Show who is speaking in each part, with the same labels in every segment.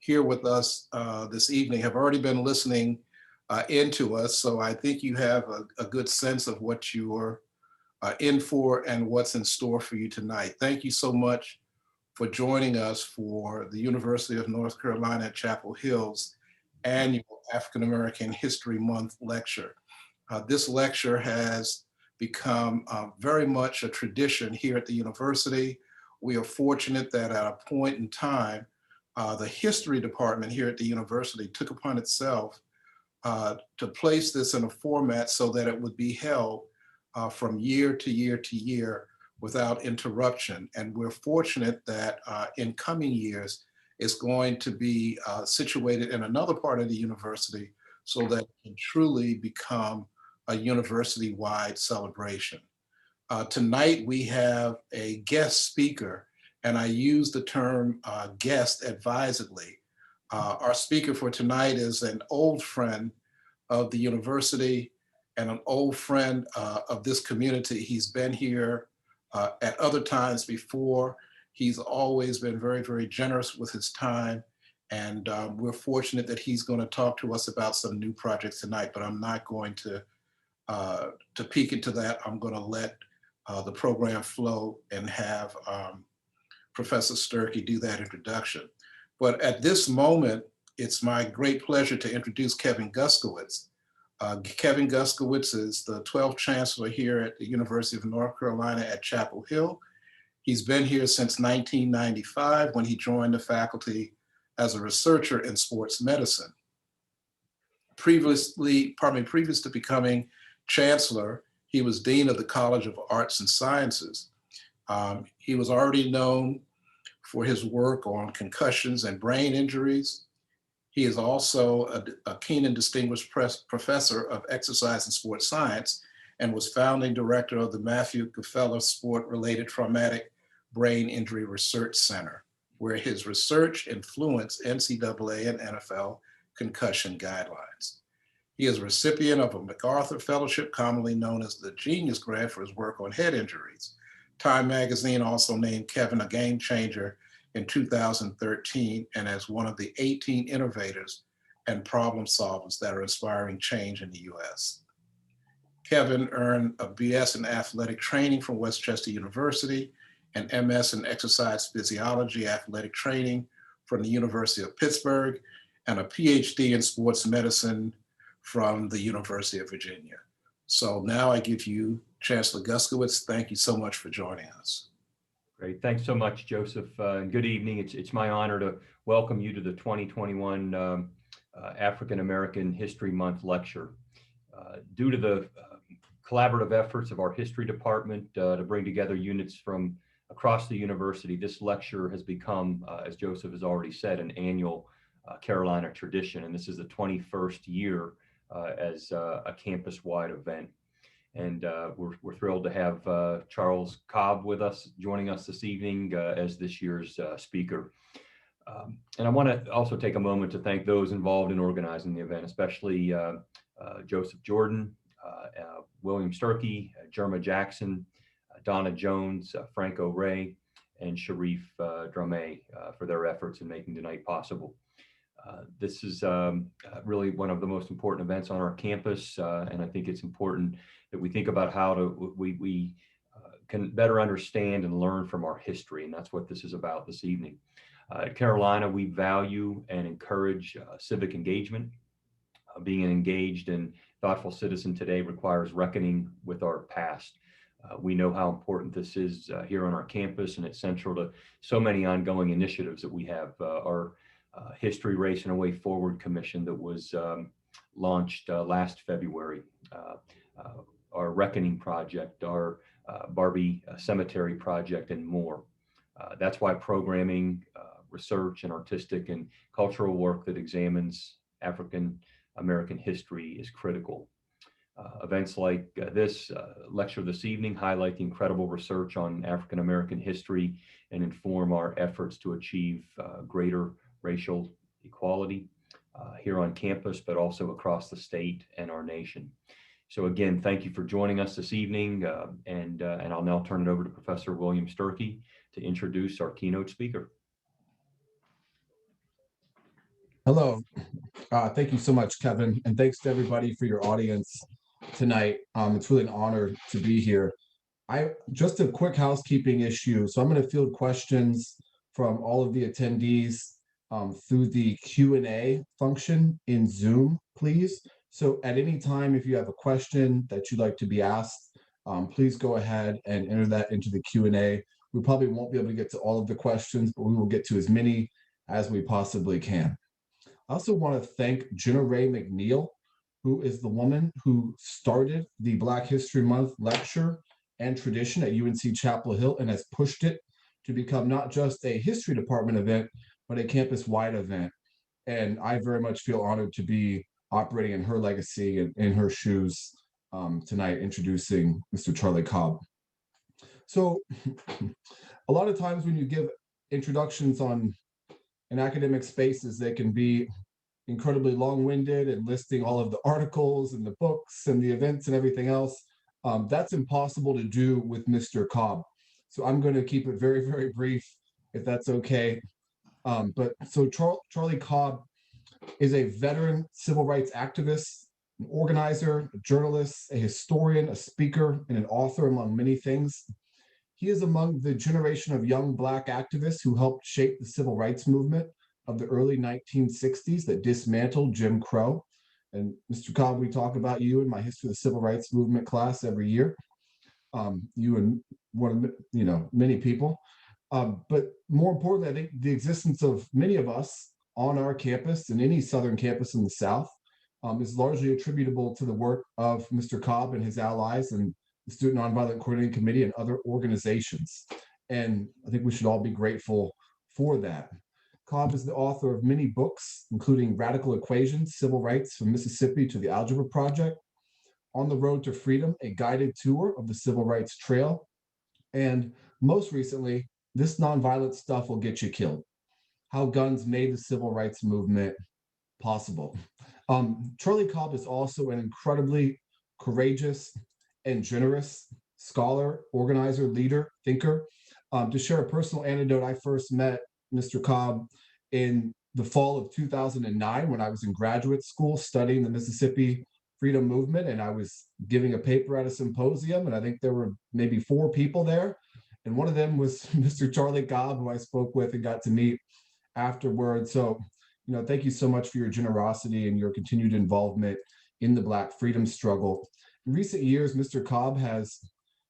Speaker 1: here with us this evening have already been listening into us. So I think you have a good sense of what you are in for and what's in store for you tonight. Thank you so much for joining us for the University of North Carolina at Chapel Hill's annual African American History Month lecture. This lecture has become very much a tradition here at the university. We are fortunate that at a point in time, the history department here at the university took upon itself to place this in a format so that it would be held from year to year to year without interruption. And we're fortunate that in coming years, it's going to be situated in another part of the university so that it can truly become a university-wide celebration. Tonight we have a guest speaker, and I use the term guest advisedly. Our speaker for tonight is an old friend of the university and an old friend of this community. He's been here at other times before. He's always been very, very generous with his time. And we're fortunate that he's going to talk to us about some new projects tonight, but I'm not going to peek into that. I'm going to let the program flow and have Professor Sturkey do that introduction. But at this moment, it's my great pleasure to introduce Kevin Guskowitz. Kevin Guskowitz is the 12th chancellor here at the University of North Carolina at Chapel Hill. He's been here since 1995 when he joined the faculty as a researcher in sports medicine. Previous to becoming chancellor, he was dean of the College of Arts and Sciences. He was already known for his work on concussions and brain injuries. He is also a keen and distinguished professor of exercise and sports science and was founding director of the Matthew Gaffeller Sport-Related Traumatic Brain Injury Research Center, where his research influenced NCAA and NFL concussion guidelines. He is a recipient of a MacArthur Fellowship, commonly known as the Genius Grant, for his work on head injuries. Time magazine also named Kevin a game changer in 2013 and as one of the 18 innovators and problem solvers that are inspiring change in the US. Kevin earned a BS in athletic training from Westchester University, an MS in exercise physiology athletic training from the University of Pittsburgh, and a PhD in sports medicine from the University of Virginia. So now I give you Chancellor Guskowitz. Thank you so much for joining us.
Speaker 2: Great. Thanks so much, Joseph. And good evening. It's my honor to welcome you to the 2021 African American History Month lecture. Due to the collaborative efforts of our history department to bring together units from across the university, this lecture has become, as Joseph has already said, an annual Carolina tradition. And this is the 21st year as a campus-wide event. And we're thrilled to have Charles Cobb with us, joining us this evening as this year's speaker. And I want to also take a moment to thank those involved in organizing the event, especially Joseph Jordan, William Sturkey, Jerma Jackson, Donna Jones, Franco Ray, and Sharif Dramé for their efforts in making tonight possible. This is really one of the most important events on our campus, and I think it's important that we think about how we can better understand and learn from our history, and that's what this is about this evening. At Carolina, we value and encourage civic engagement. Being an engaged and thoughtful citizen today requires reckoning with our past. We know how important this is here on our campus, and it's central to so many ongoing initiatives that we have. Our History, Race, and a Way Forward Commission that was launched last February, our Reckoning Project, our Barbie Cemetery Project, and more. That's why programming, research, and artistic and cultural work that examines African American history is critical. Events like this lecture this evening highlight the incredible research on African American history and inform our efforts to achieve greater racial equality here on campus, but also across the state and our nation. So again, thank you for joining us this evening, and I'll now turn it over to Professor William Sturkey to introduce our keynote speaker.
Speaker 3: Hello. Thank you so much, Kevin. And thanks to everybody for your audience tonight. It's really an honor to be here. Just a quick housekeeping issue. So I'm going to field questions from all of the attendees through the Q&A function in Zoom, please. So at any time, if you have a question that you'd like to be asked, please go ahead and enter that into the Q&A. We probably won't be able to get to all of the questions, but we will get to as many as we possibly can. I also want to thank Jenna Ray McNeil, who is the woman who started the Black History Month lecture and tradition at UNC Chapel Hill and has pushed it to become not just a history department event, but a campus-wide event. And I very much feel honored to be operating in her legacy and in her shoes tonight, introducing Mr. Charlie Cobb. So a lot of times when you give introductions in academic spaces, they can be incredibly long-winded and listing all of the articles and the books and the events and everything else. That's impossible to do with Mr. Cobb. So I'm going to keep it very, very brief, if that's okay. Charlie Cobb is a veteran civil rights activist, an organizer, a journalist, a historian, a speaker, and an author, among many things. He is among the generation of young Black activists who helped shape the civil rights movement of the early 1960s that dismantled Jim Crow. And Mr. Cobb, we talk about you in my History of the Civil Rights Movement class every year. You and one of many people. But more importantly, I think the existence of many of us on our campus and any Southern campus in the South is largely attributable to the work of Mr. Cobb and his allies and the Student Nonviolent Coordinating Committee and other organizations. And I think we should all be grateful for that. Cobb is the author of many books, including Radical Equations, Civil Rights from Mississippi to the Algebra Project, On the Road to Freedom, a guided tour of the Civil Rights Trail, and most recently, This Nonviolent Stuff Will Get You Killed, How Guns Made the Civil Rights Movement Possible. Charlie Cobb is also an incredibly courageous and generous scholar, organizer, leader, thinker. To share a personal anecdote, I first met Mr. Cobb in the fall of 2009 when I was in graduate school studying the Mississippi Freedom Movement, and I was giving a paper at a symposium, and I think there were maybe 4 people there, and one of them was Mr. Charlie Cobb, who I spoke with and got to meet afterward. So, thank you so much for your generosity and your continued involvement in the Black freedom struggle. In recent years, Mr. Cobb has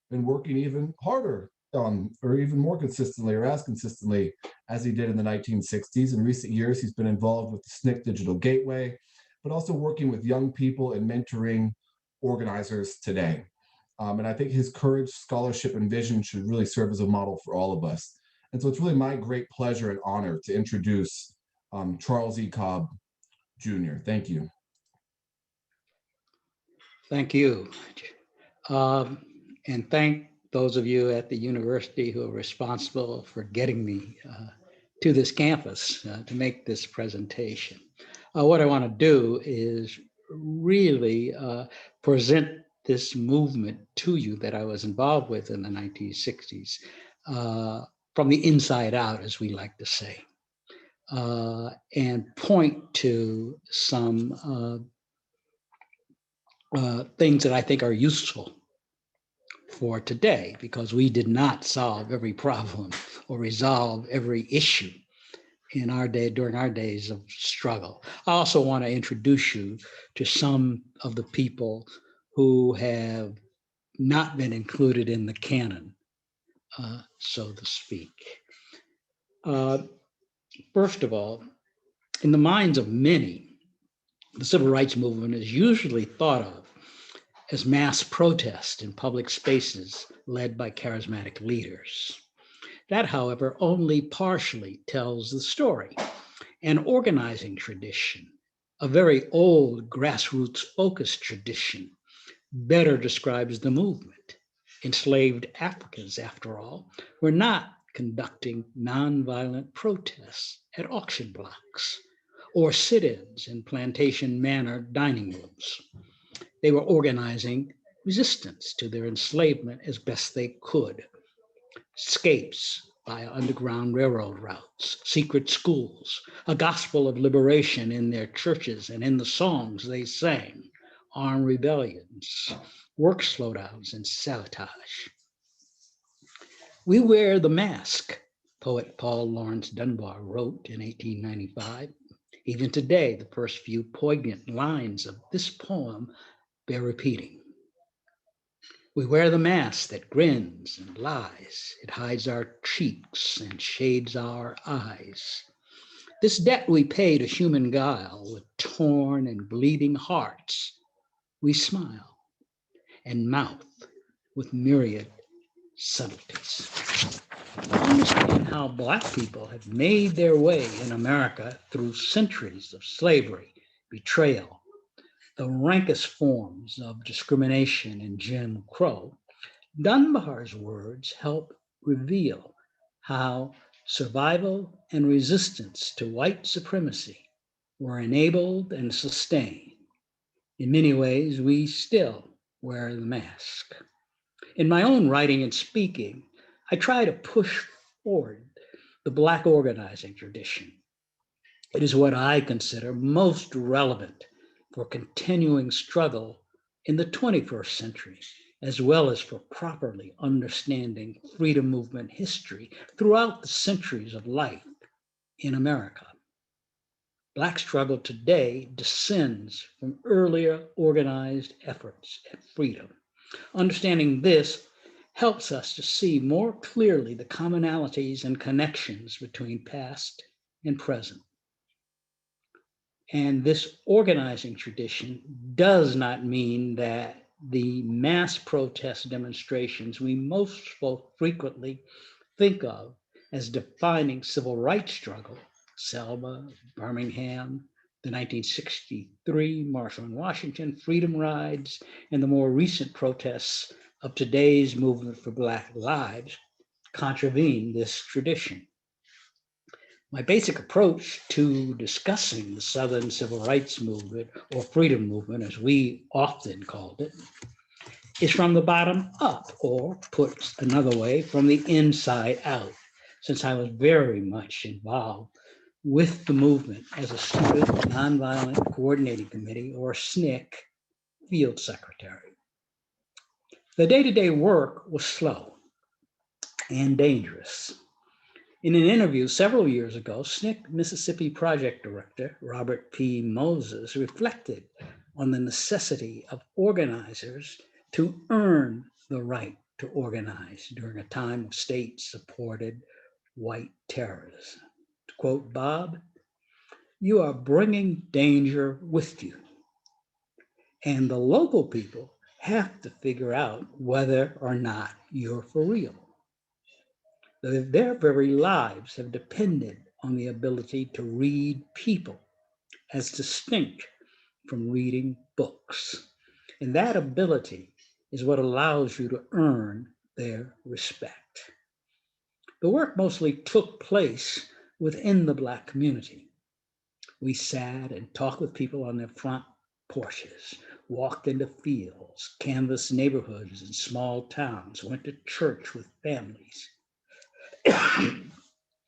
Speaker 3: been working even harder or even more consistently or as consistently as he did in the 1960s. In recent years, he's been involved with the SNCC Digital Gateway, but also working with young people and mentoring organizers today. And I think his courage, scholarship, and vision should really serve as a model for all of us. And so it's really my great pleasure and honor to introduce Charles E. Cobb, Jr. Thank you.
Speaker 4: Thank you. And thank those of you at the university who are responsible for getting me to this campus to make this presentation. What I want to do is really present this movement to you that I was involved with in the 1960s from the inside out, as we like to say, and point to some things that I think are useful for today, because we did not solve every problem or resolve every issue in our day during our days of struggle. I also want to introduce you to some of the people who have not been included in the canon, so to speak. First of all, in the minds of many, the civil rights movement is usually thought of as mass protest in public spaces led by charismatic leaders. That, however, only partially tells the story. An organizing tradition, a very old grassroots-focused tradition, better describes the movement. Enslaved Africans, after all, were not conducting nonviolent protests at auction blocks or sit-ins in plantation manor dining rooms. They were organizing resistance to their enslavement as best they could. Scapes via Underground Railroad routes, secret schools, a gospel of liberation in their churches and in the songs they sang, armed rebellions, work slowdowns, and sabotage. We wear the mask, poet Paul Laurence Dunbar wrote in 1895. Even today, the first few poignant lines of this poem bear repeating. We wear the mask that grins and lies. It hides our cheeks and shades our eyes. This debt we pay to human guile with torn and bleeding hearts. We smile and mouth with myriad subtleties. Understand how Black people have made their way in America through centuries of slavery, betrayal, the rankest forms of discrimination and Jim Crow. Dunbar's words help reveal how survival and resistance to white supremacy were enabled and sustained. In many ways, we still wear the mask. In my own writing and speaking, I try to push forward the Black organizing tradition. It is what I consider most relevant for continuing struggle in the 21st century, as well as for properly understanding freedom movement history throughout the centuries of life in America. Black struggle today descends from earlier organized efforts at freedom. Understanding this helps us to see more clearly the commonalities and connections between past and present. And this organizing tradition does not mean that the mass protest demonstrations we most frequently think of as defining civil rights struggle, Selma, Birmingham, the 1963 March on Washington freedom rides, and the more recent protests of today's movement for Black lives, contravene this tradition. My basic approach to discussing the Southern Civil Rights Movement, or freedom movement, as we often called it, is from the bottom up, or put another way, from the inside out, since I was very much involved with the movement as a student Nonviolent Coordinating Committee, or SNCC, field secretary. The day-to-day work was slow and dangerous. In an interview several years ago, SNCC Mississippi Project Director Robert P. Moses reflected on the necessity of organizers to earn the right to organize during a time of state-supported white terrorism. To quote Bob, "You are bringing danger with you, and the local people have to figure out whether or not you're for real. Their very lives have depended on the ability to read people as distinct from reading books. And that ability is what allows you to earn their respect." The work mostly took place within the Black community. We sat and talked with people on their front porches, walked into fields, canvassed neighborhoods and small towns, went to church with families.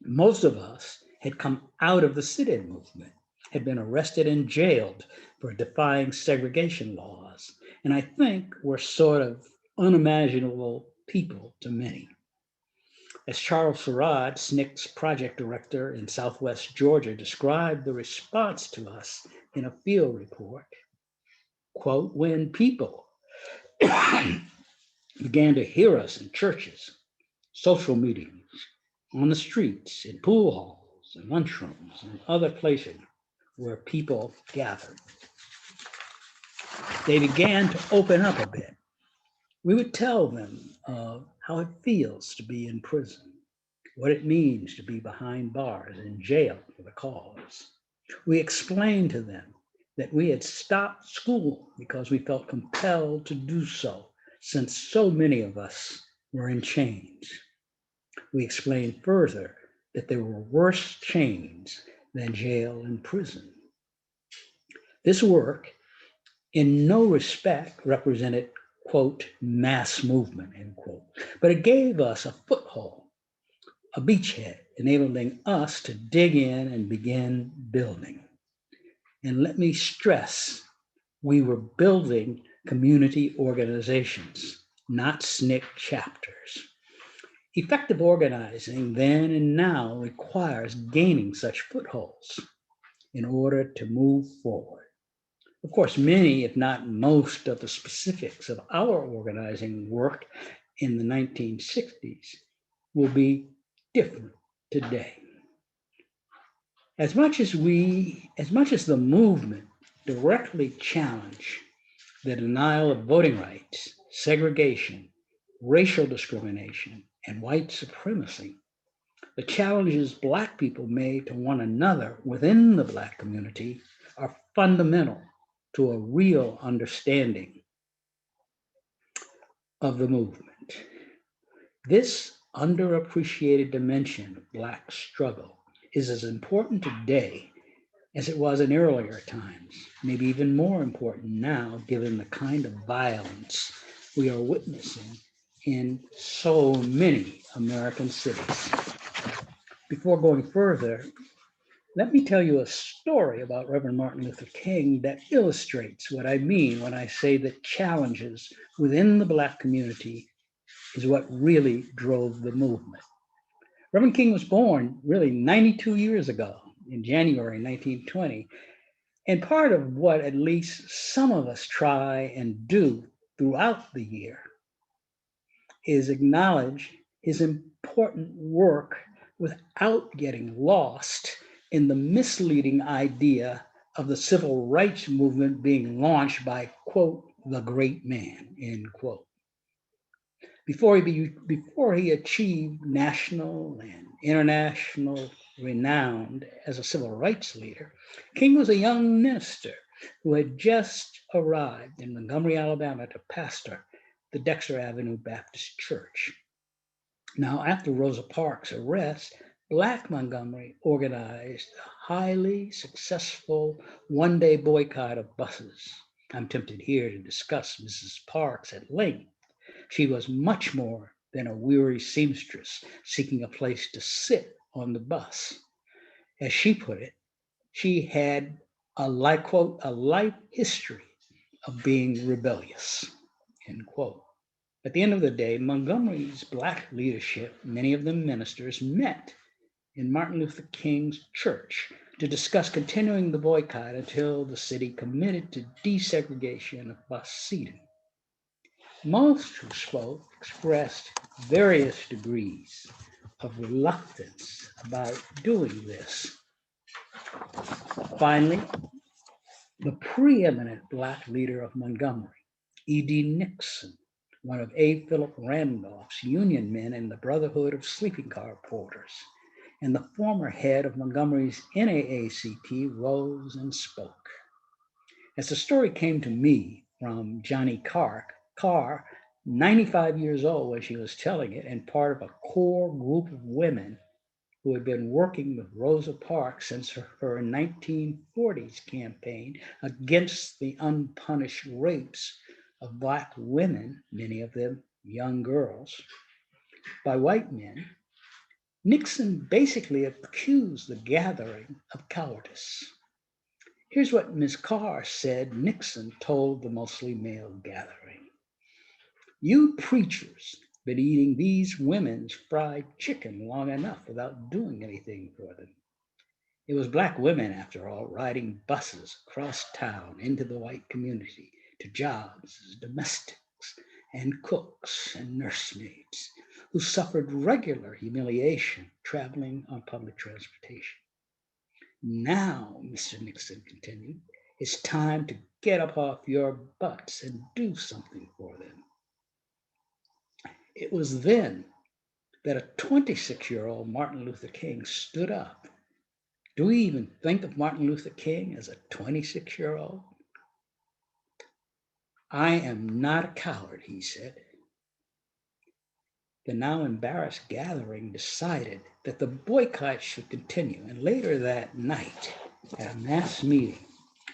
Speaker 4: Most of us had come out of the sit-in movement, had been arrested and jailed for defying segregation laws, and I think we're sort of unimaginable people to many. As Charles Sherrod, SNCC's project director in Southwest Georgia, described the response to us in a field report, quote, "When people began to hear us in churches, social meetings, on the streets, in pool halls and lunchrooms and other places where people gathered, they began to open up a bit. We would tell them how it feels to be in prison, what it means to be behind bars in jail for the cause. We explained to them that we had stopped school because we felt compelled to do so, since so many of us were in chains. We explained further that there were worse chains than jail and prison." This work in no respect represented, quote, "mass movement," end quote, but it gave us a foothold a beachhead, enabling us to dig in and begin building. And let me stress, we were building community organizations, not SNCC chapters. Effective organizing then and now requires gaining such footholds in order to move forward. Of course, many, if not most, of the specifics of our organizing work in the 1960s will be different today. As much as the movement directly challenged the denial of voting rights, segregation, racial discrimination, and white supremacy, the challenges Black people made to one another within the Black community are fundamental to a real understanding of the movement. This underappreciated dimension of Black struggle is as important today as it was in earlier times, maybe even more important now, given the kind of violence we are witnessing in so many American cities. Before going further, let me tell you a story about Reverend Martin Luther King that illustrates what I mean when I say that challenges within the Black community is what really drove the movement. Reverend King was born really 92 years ago in January 1920. And part of what at least some of us try and do throughout the year is acknowledge his important work without getting lost in the misleading idea of the civil rights movement being launched by, quote, the great man, end quote. Before he achieved national and international renown as a civil rights leader, King was a young minister who had just arrived in Montgomery, Alabama to pastor the Dexter Avenue Baptist Church. Now, after Rosa Parks' arrest, Black Montgomery organized a highly successful one-day boycott of buses. I'm tempted here to discuss Mrs. Parks at length. She was much more than a weary seamstress seeking a place to sit on the bus. As she put it, she had a life history of being rebellious, end quote. At the end of the day, Montgomery's Black leadership, many of them ministers, met in Martin Luther King's church to discuss continuing the boycott until the city committed to desegregation of bus seating. Most who spoke expressed various degrees of reluctance about doing this. Finally, the preeminent Black leader of Montgomery, E.D. Nixon, one of A. Philip Randolph's Union men in the Brotherhood of Sleeping Car Porters, and the former head of Montgomery's NAACP, rose and spoke. As the story came to me from Johnny Carr, 95 years old when she was telling it, and part of a core group of women who had been working with Rosa Parks since her 1940s campaign against the unpunished rapes of Black women, many of them young girls, by white men, Nixon basically accused the gathering of cowardice. Here's what Ms. Carr said Nixon told the mostly male gathering. You preachers been eating these women's fried chicken long enough without doing anything for them. It was Black women, after all, riding buses across town into the white community to jobs as domestics and cooks and nursemaids who suffered regular humiliation traveling on public transportation. Now, Mr. Nixon continued, it's time to get up off your butts and do something for them. It was then that a 26-year-old Martin Luther King stood up. Do we even think of Martin Luther King as a 26-year-old? I am not a coward, he said. The now embarrassed gathering decided that the boycott should continue, and later that night, at a mass meeting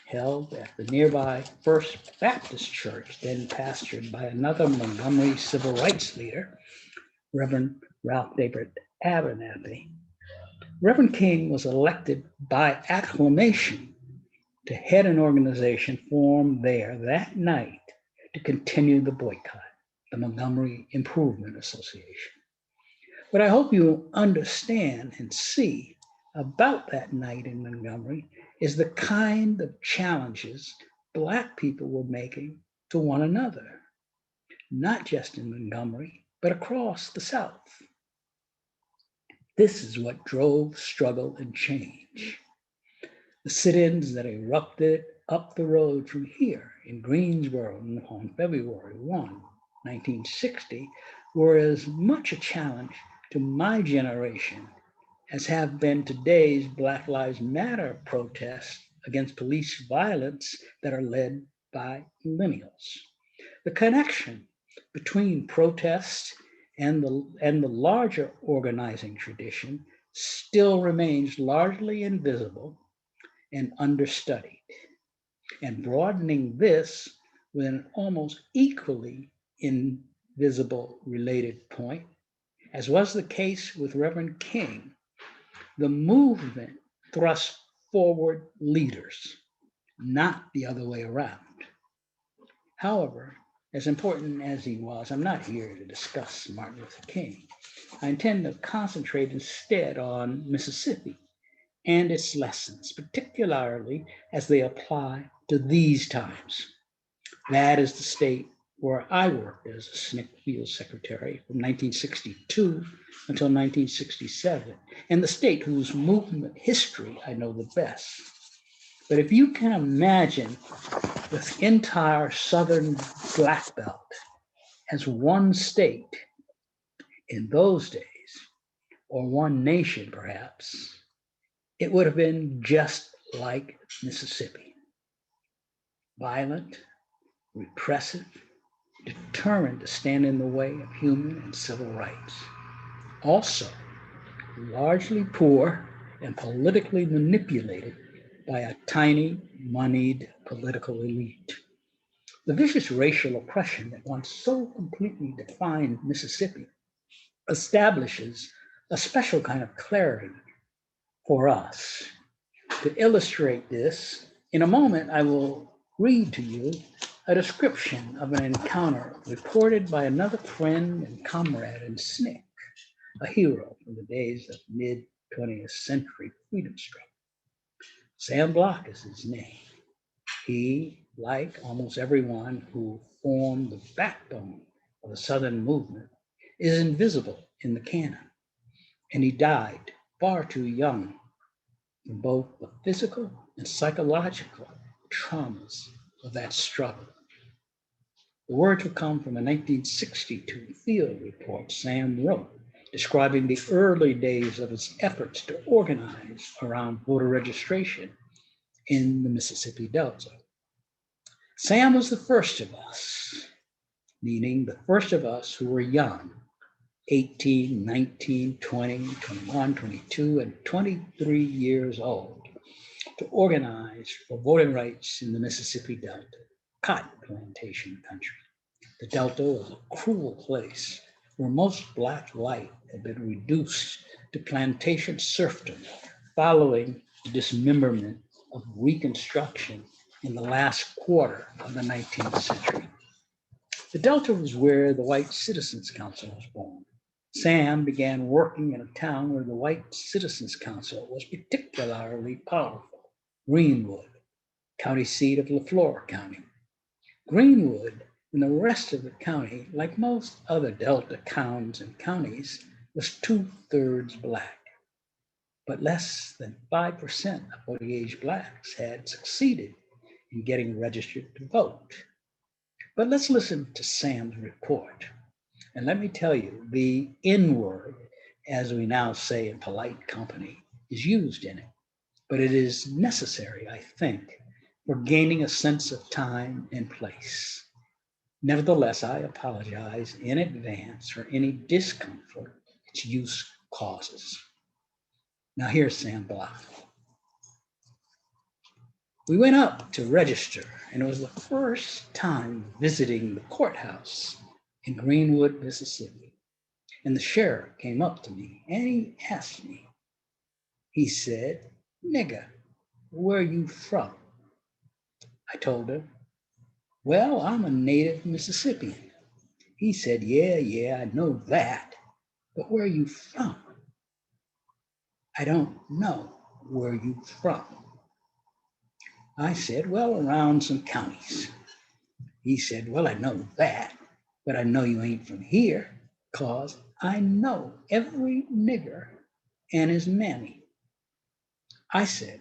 Speaker 4: held at the nearby First Baptist Church, then pastored by another Montgomery civil rights leader, Reverend Ralph David Abernathy, Reverend King was elected by acclamation to head an organization formed there that night to continue the boycott, the Montgomery Improvement Association. What I hope you understand and see about that night in Montgomery is the kind of challenges Black people were making to one another, not just in Montgomery, but across the South. This is what drove struggle and change. The sit-ins that erupted up the road from here in Greensboro on February 1, 1960, were as much a challenge to my generation as have been today's Black Lives Matter protests against police violence that are led by millennials. The connection between protests and the larger organizing tradition still remains largely invisible and understudied. And broadening this with an almost equally invisible related point, as was the case with Reverend King, the movement thrust forward leaders, not the other way around. However, as important as he was, I'm not here to discuss Martin Luther King. I intend to concentrate instead on Mississippi and its lessons, particularly as they apply to these times. That is the state where I worked as a SNCC field secretary from 1962 until 1967, and the state whose movement history I know the best. But if you can imagine the entire Southern Black Belt as one state in those days, or one nation perhaps, it would have been just like Mississippi. Violent, repressive, determined to stand in the way of human and civil rights. Also, largely poor and politically manipulated by a tiny, moneyed political elite. The vicious racial oppression that once so completely defined Mississippi establishes a special kind of clarity for us. To illustrate this, in a moment, I will read to you a description of an encounter reported by another friend and comrade in SNCC, a hero from the days of mid-20th century freedom struggle. Sam Block is his name. He, like almost everyone who formed the backbone of the Southern movement, is invisible in the canon, and he died far too young from both the physical and psychological traumas of that struggle. The words will come from a 1962 field report Sam wrote, describing the early days of his efforts to organize around voter registration in the Mississippi Delta. Sam was the first of us, meaning the first of us who were young, 18, 19, 20, 21, 22, and 23 years old, to organize for voting rights in the Mississippi Delta, cotton plantation country. The Delta was a cruel place where most Black life had been reduced to plantation serfdom following the dismemberment of Reconstruction in the last quarter of the 19th century. The Delta was where the White Citizens Council was born. Sam began working in a town where the White Citizens Council was particularly powerful, Greenwood, county seat of Leflore County. Greenwood and the rest of the county, like most other Delta towns and counties, was 2/3 Black. But less than 5% of voting age Blacks had succeeded in getting registered to vote. But let's listen to Sam's report. And let me tell you, the N word, as we now say in polite company, is used in it. But it is necessary, I think, for gaining a sense of time and place. Nevertheless, I apologize in advance for any discomfort its use causes. Now here's Sam Block. We went up to register, and it was the first time visiting the courthouse in Greenwood, Mississippi. And the sheriff came up to me and he asked me, he said, "Nigga, where you from?" I told him, "Well, I'm a native Mississippian." He said, yeah, I know that, but where are you from?" "I don't know where you from." I said, "Well, around some counties." He said, "Well, I know that, but I know you ain't from here, 'cause I know every nigger and his mammy." I said,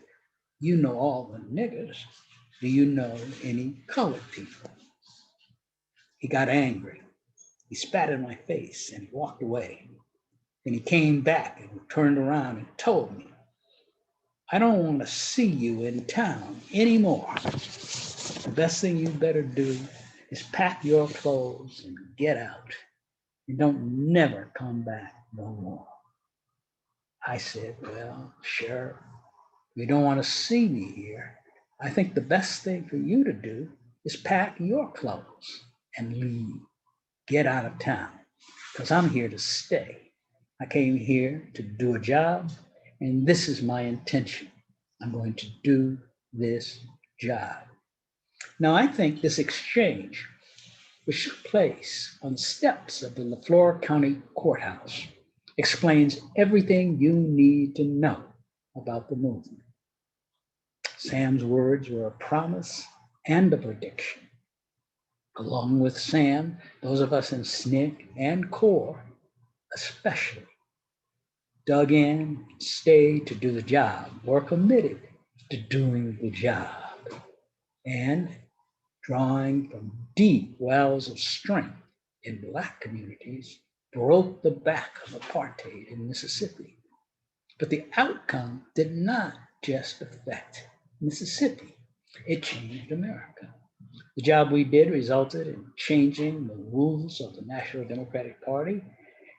Speaker 4: "You know all the niggers. Do you know any colored people?" He got angry. He spat in my face and he walked away. Then he came back and turned around and told me, "I don't want to see you in town anymore. The best thing you better do is pack your clothes and get out. And don't never come back no more." I said, "Well, Sheriff, you don't want to see me here. I think the best thing for you to do is pack your clothes and leave. Get out of town, because I'm here to stay. I came here to do a job, and this is my intention. I'm going to do this job." Now, I think this exchange, which took place on the steps of the LaFleur County Courthouse, explains everything you need to know about the movement. Sam's words were a promise and a prediction. Along with Sam, those of us in SNCC and CORE especially dug in, stayed to do the job, were committed to doing the job, and drawing from deep wells of strength in Black communities, broke the back of apartheid in Mississippi. But the outcome did not just affect Mississippi, it changed America. The job we did resulted in changing the rules of the National Democratic Party,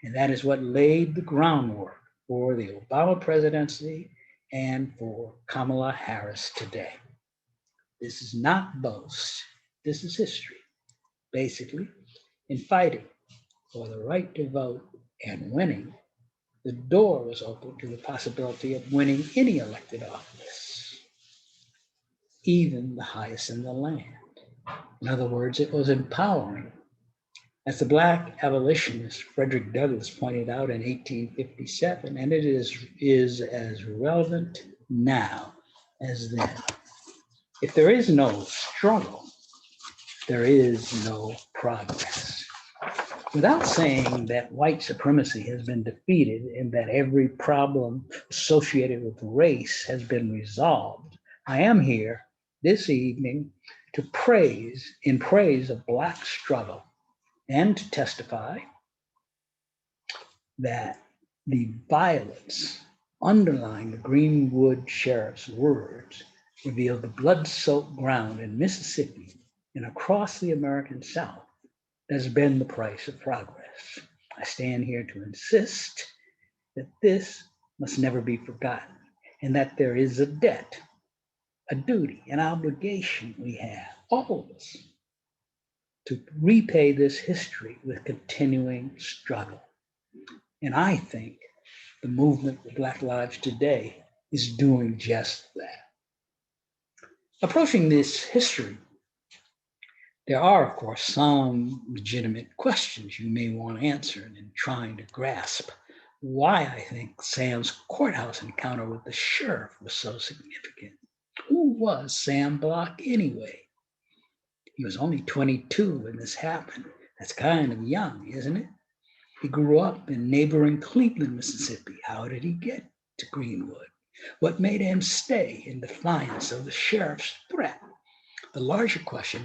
Speaker 4: and that is what laid the groundwork for the Obama presidency and for Kamala Harris today. This is not boast, this is history. Basically, in fighting for the right to vote and winning, the door was open to the possibility of winning any elected office, even the highest in the land. In other words, it was empowering. As the Black abolitionist Frederick Douglass pointed out in 1857, and it is as relevant now as then. If there is no struggle, there is no progress. Without saying that white supremacy has been defeated and that every problem associated with race has been resolved, I am here this evening to praise of Black struggle and to testify that the violence underlying the Greenwood Sheriff's words revealed the blood-soaked ground in Mississippi and across the American South has been the price of progress. I stand here to insist that this must never be forgotten and that there is a debt, a duty, an obligation we have, all of us, to repay this history with continuing struggle. And I think the movement for Black Lives Today is doing just that. Approaching this history, there are, of course, some legitimate questions you may want answered in trying to grasp why I think Sam's courthouse encounter with the sheriff was so significant. Who was Sam Block anyway? He was only 22 when this happened. That's kind of young, isn't it? He grew up in neighboring Cleveland, Mississippi. How did he get to Greenwood? What made him stay in defiance of the sheriff's threat? The larger question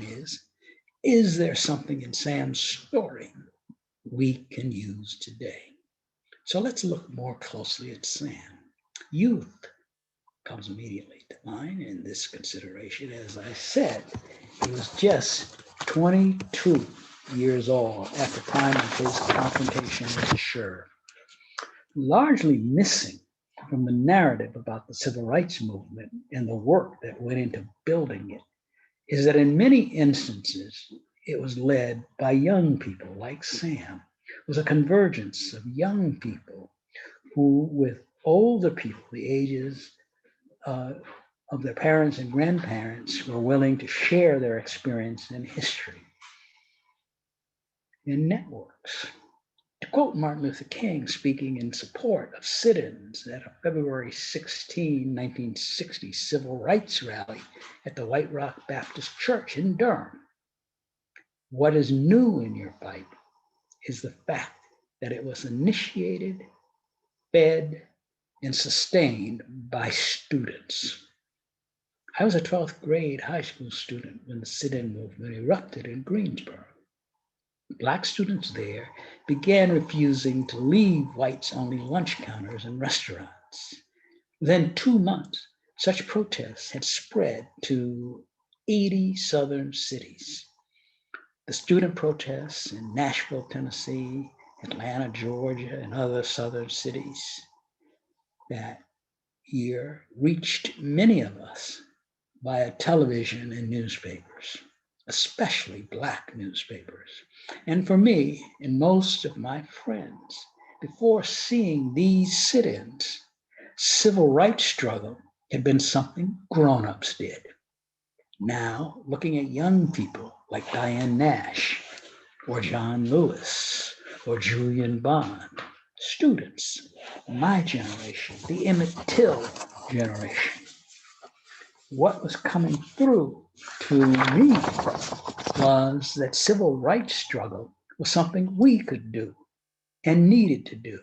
Speaker 4: is there something in Sam's story we can use today? So let's look more closely at Sam. Youth comes immediately to mind in this consideration. As I said, he was just 22 years old at the time of his confrontation with the sheriff. Largely missing from the narrative about the civil rights movement and the work that went into building it is that in many instances, it was led by young people like Sam, was a convergence of young people who, with older people, the ages of their parents and grandparents, were willing to share their experience in history. In networks. To quote Martin Luther King speaking in support of sit-ins at a February 16, 1960 civil rights rally at the White Rock Baptist Church in Durham, "What is new in your fight is the fact that it was initiated, fed, and sustained by students." I was a 12th grade high school student when the sit-in movement erupted in Greensboro. Black students there began refusing to leave whites-only lunch counters and restaurants. Within 2 months, such protests had spread to 80 southern cities. The student protests in Nashville, Tennessee, Atlanta, Georgia, and other southern cities that year reached many of us via television and newspapers, especially Black newspapers. And for me and most of my friends, before seeing these sit-ins, civil rights struggle had been something grown-ups did. Now, looking at young people like Diane Nash, or John Lewis, or Julian Bond, students, my generation, the Emmett Till generation, what was coming through to me was that civil rights struggle was something we could do and needed to do.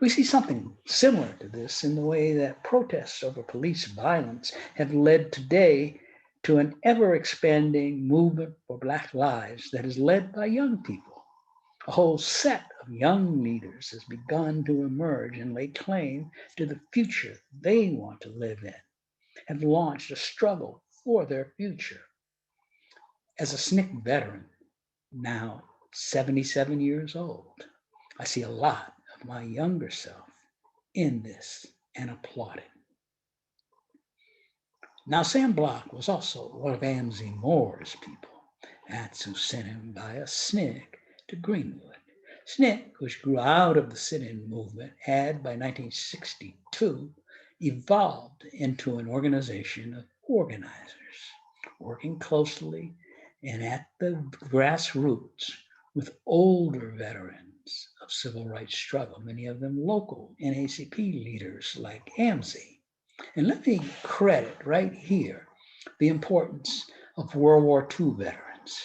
Speaker 4: We see something similar to this in the way that protests over police violence have led today to an ever-expanding movement for Black lives that is led by young people. A whole set of young leaders has begun to emerge and lay claim to the future they want to live in, have launched a struggle for their future. As a SNCC veteran, now 77 years old, I see a lot of my younger self in this and applauding. Now, Sam Block was also one of Amzie Moore's people. That's who sent him via SNCC to Greenwood. SNCC, which grew out of the sit-in movement, had by 1962 evolved into an organization of organizers, working closely and at the grassroots with older veterans of civil rights struggle, many of them local NAACP leaders like Amzie. And let me credit right here the importance of World War II veterans.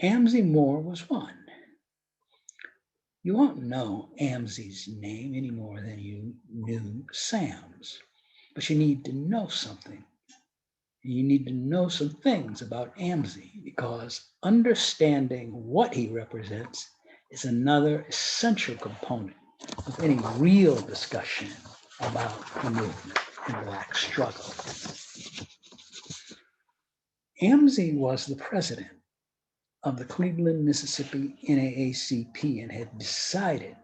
Speaker 4: Amzie Moore was one. You won't know Amzie's name any more than you knew Sam's, but you need to know something. You need to know some things about Amzie, because understanding what he represents is another essential component of any real discussion about the movement and Black struggle. Amzie was the president of the Cleveland, Mississippi NAACP and had decided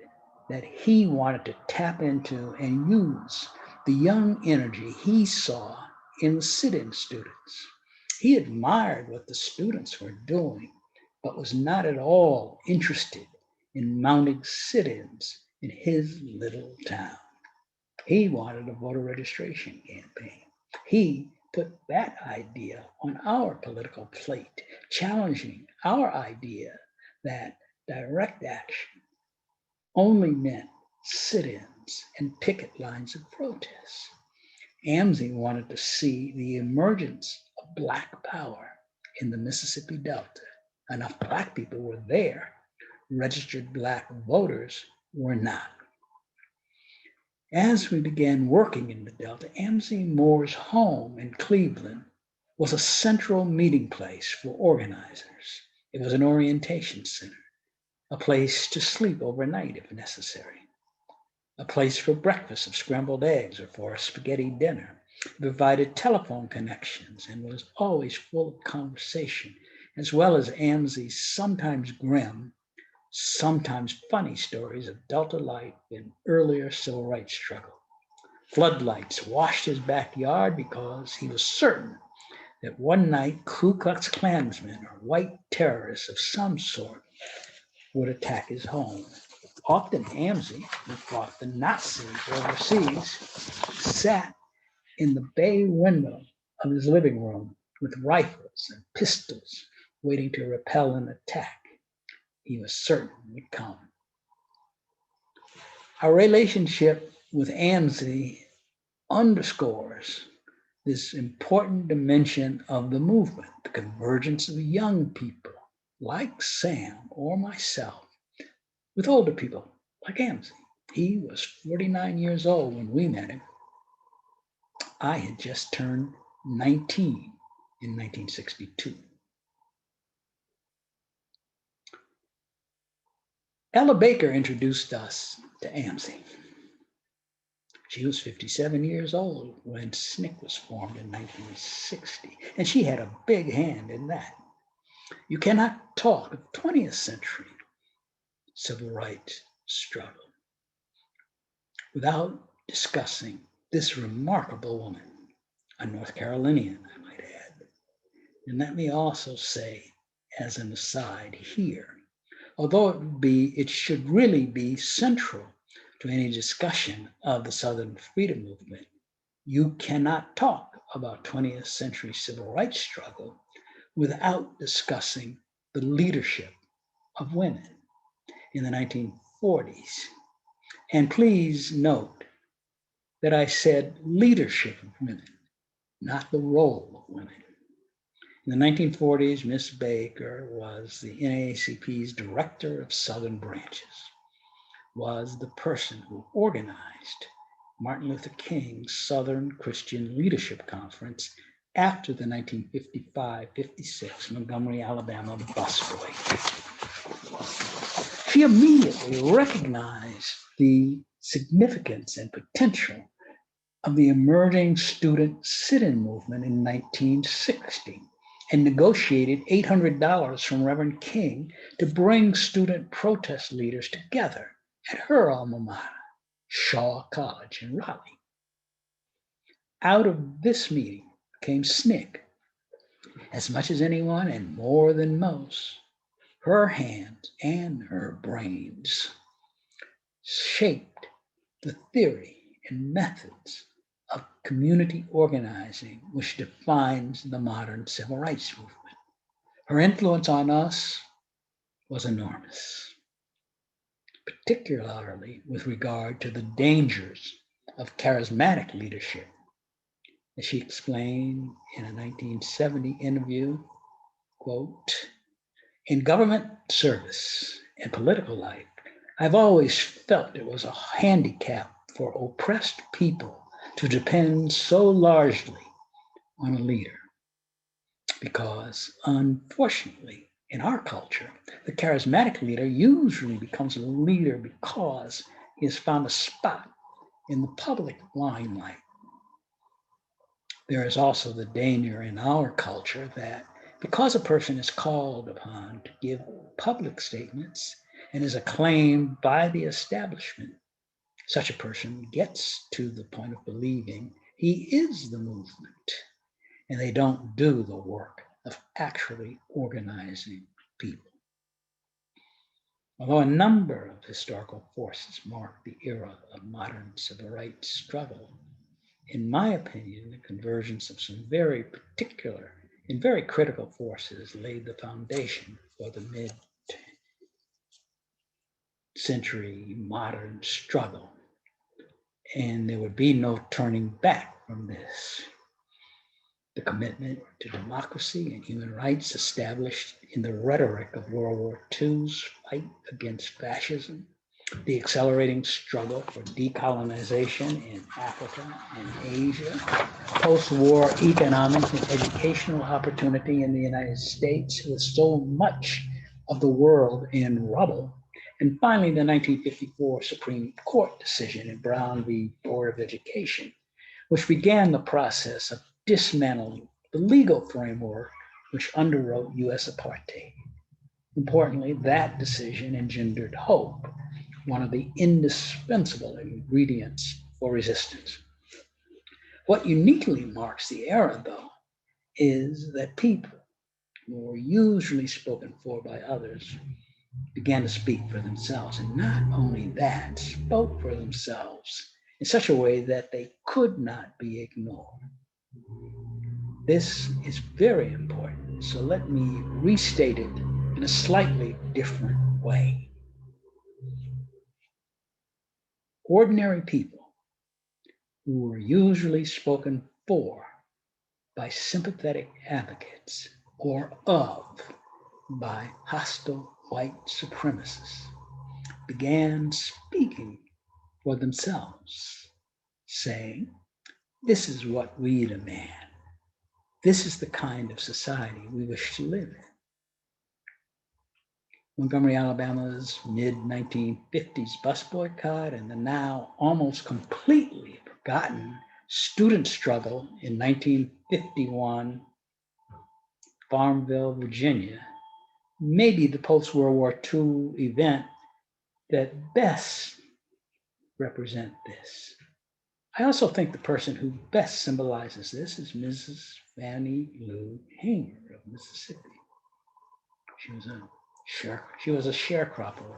Speaker 4: that he wanted to tap into and use the young energy he saw in the sit-in students. He admired what the students were doing, but was not at all interested in mounting sit-ins in his little town. He wanted a voter registration campaign. He put that idea on our political plate, challenging our idea that direct action only meant sit-ins and picket lines of protest. Amzie wanted to see the emergence of Black power in the Mississippi Delta. Enough Black people were there. Registered Black voters were not. As we began working in the Delta, Amzie Moore's home in Cleveland was a central meeting place for organizers. It was an orientation center, a place to sleep overnight if necessary, a place for breakfast of scrambled eggs or for a spaghetti dinner. It provided telephone connections and was always full of conversation, as well as Amzie's sometimes grim, sometimes funny stories of Delta life in earlier civil rights struggle. Floodlights washed his backyard because he was certain that one night Ku Klux Klansmen or white terrorists of some sort would attack his home. Often Amzie, who fought the Nazis overseas, sat in the bay window of his living room with rifles and pistols, waiting to repel an attack he was certain would come. Our relationship with Amzie underscores this important dimension of the movement, the convergence of young people like Sam or myself with older people like Amzie. He was 49 years old when we met him. I had just turned 19 in 1962. Ella Baker introduced us to Amzie. She was 57 years old when SNCC was formed in 1960, and she had a big hand in that. You cannot talk of 20th century civil rights struggle without discussing this remarkable woman, a North Carolinian, I might add. And let me also say, as an aside here, although it should really be central to any discussion of the Southern freedom movement, you cannot talk about 20th century civil rights struggle without discussing the leadership of women in the 1940s. And please note that I said leadership of women, not the role of women. In the 1940s, Miss Baker was the NAACP's director of Southern branches, was the person who organized Martin Luther King's Southern Christian Leadership Conference after the 1955-56 Montgomery, Alabama busboy. She immediately recognized the significance and potential of the emerging student sit-in movement in 1960 and negotiated $800 from Reverend King to bring student protest leaders together at her alma mater, Shaw College in Raleigh. Out of this meeting came SNCC. As much as anyone and more than most, her hands and her brains shaped the theory and methods of community organizing, which defines the modern civil rights movement. Her influence on us was enormous, particularly with regard to the dangers of charismatic leadership. As she explained in a 1970 interview, quote, "In government service and political life, I've always felt it was a handicap for oppressed people to depend so largely on a leader. Because unfortunately, in our culture, the charismatic leader usually becomes a leader because he has found a spot in the public limelight. There is also the danger in our culture that because a person is called upon to give public statements and is acclaimed by the establishment, such a person gets to the point of believing he is the movement, and they don't do the work of actually organizing people. Although a number of historical forces mark the era of modern civil rights struggle, in my opinion, the convergence of some very particular and very critical forces laid the foundation for the mid-century modern struggle. And there would be no turning back from this. The commitment to democracy and human rights established in the rhetoric of World War II's fight against fascism, the accelerating struggle for decolonization in Africa and Asia, post-war economic and educational opportunity in the United States with so much of the world in rubble, and finally the 1954 Supreme Court decision in Brown v. Board of Education, which began the process of dismantling the legal framework which underwrote US apartheid. Importantly, that decision engendered hope, one of the indispensable ingredients for resistance. What uniquely marks the era, though, is that people who were usually spoken for by others began to speak for themselves. And not only that, spoke for themselves in such a way that they could not be ignored. This is very important. So let me restate it in a slightly different way. Ordinary people who were usually spoken for by sympathetic advocates or of by hostile white supremacists began speaking for themselves, saying, "This is what we demand. This is the kind of society we wish to live in." Montgomery, Alabama's mid-1950s bus boycott and the now almost completely forgotten student struggle in 1951, Farmville, Virginia, may be the post-World War II event that best represent this. I also think the person who best symbolizes this is Mrs. Fannie Lou Hamer of Mississippi. She was a sharecropper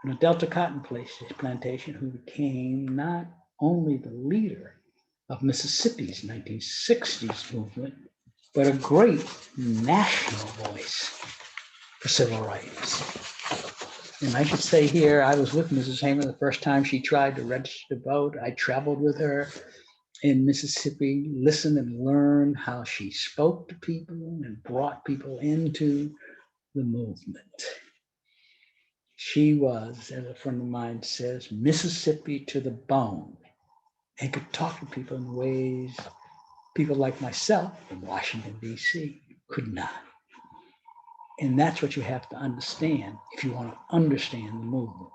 Speaker 4: on a Delta cotton plantation who became not only the leader of Mississippi's 1960s movement, but a great national voice for civil rights. And I should say here, I was with Mrs. Hamer the first time she tried to register to vote. I traveled with her in Mississippi, listened and learned how she spoke to people and brought people into the movement. She was, as a friend of mine says, Mississippi to the bone, and could talk to people in ways people like myself in Washington, D.C. could not. And that's what you have to understand if you want to understand the movement.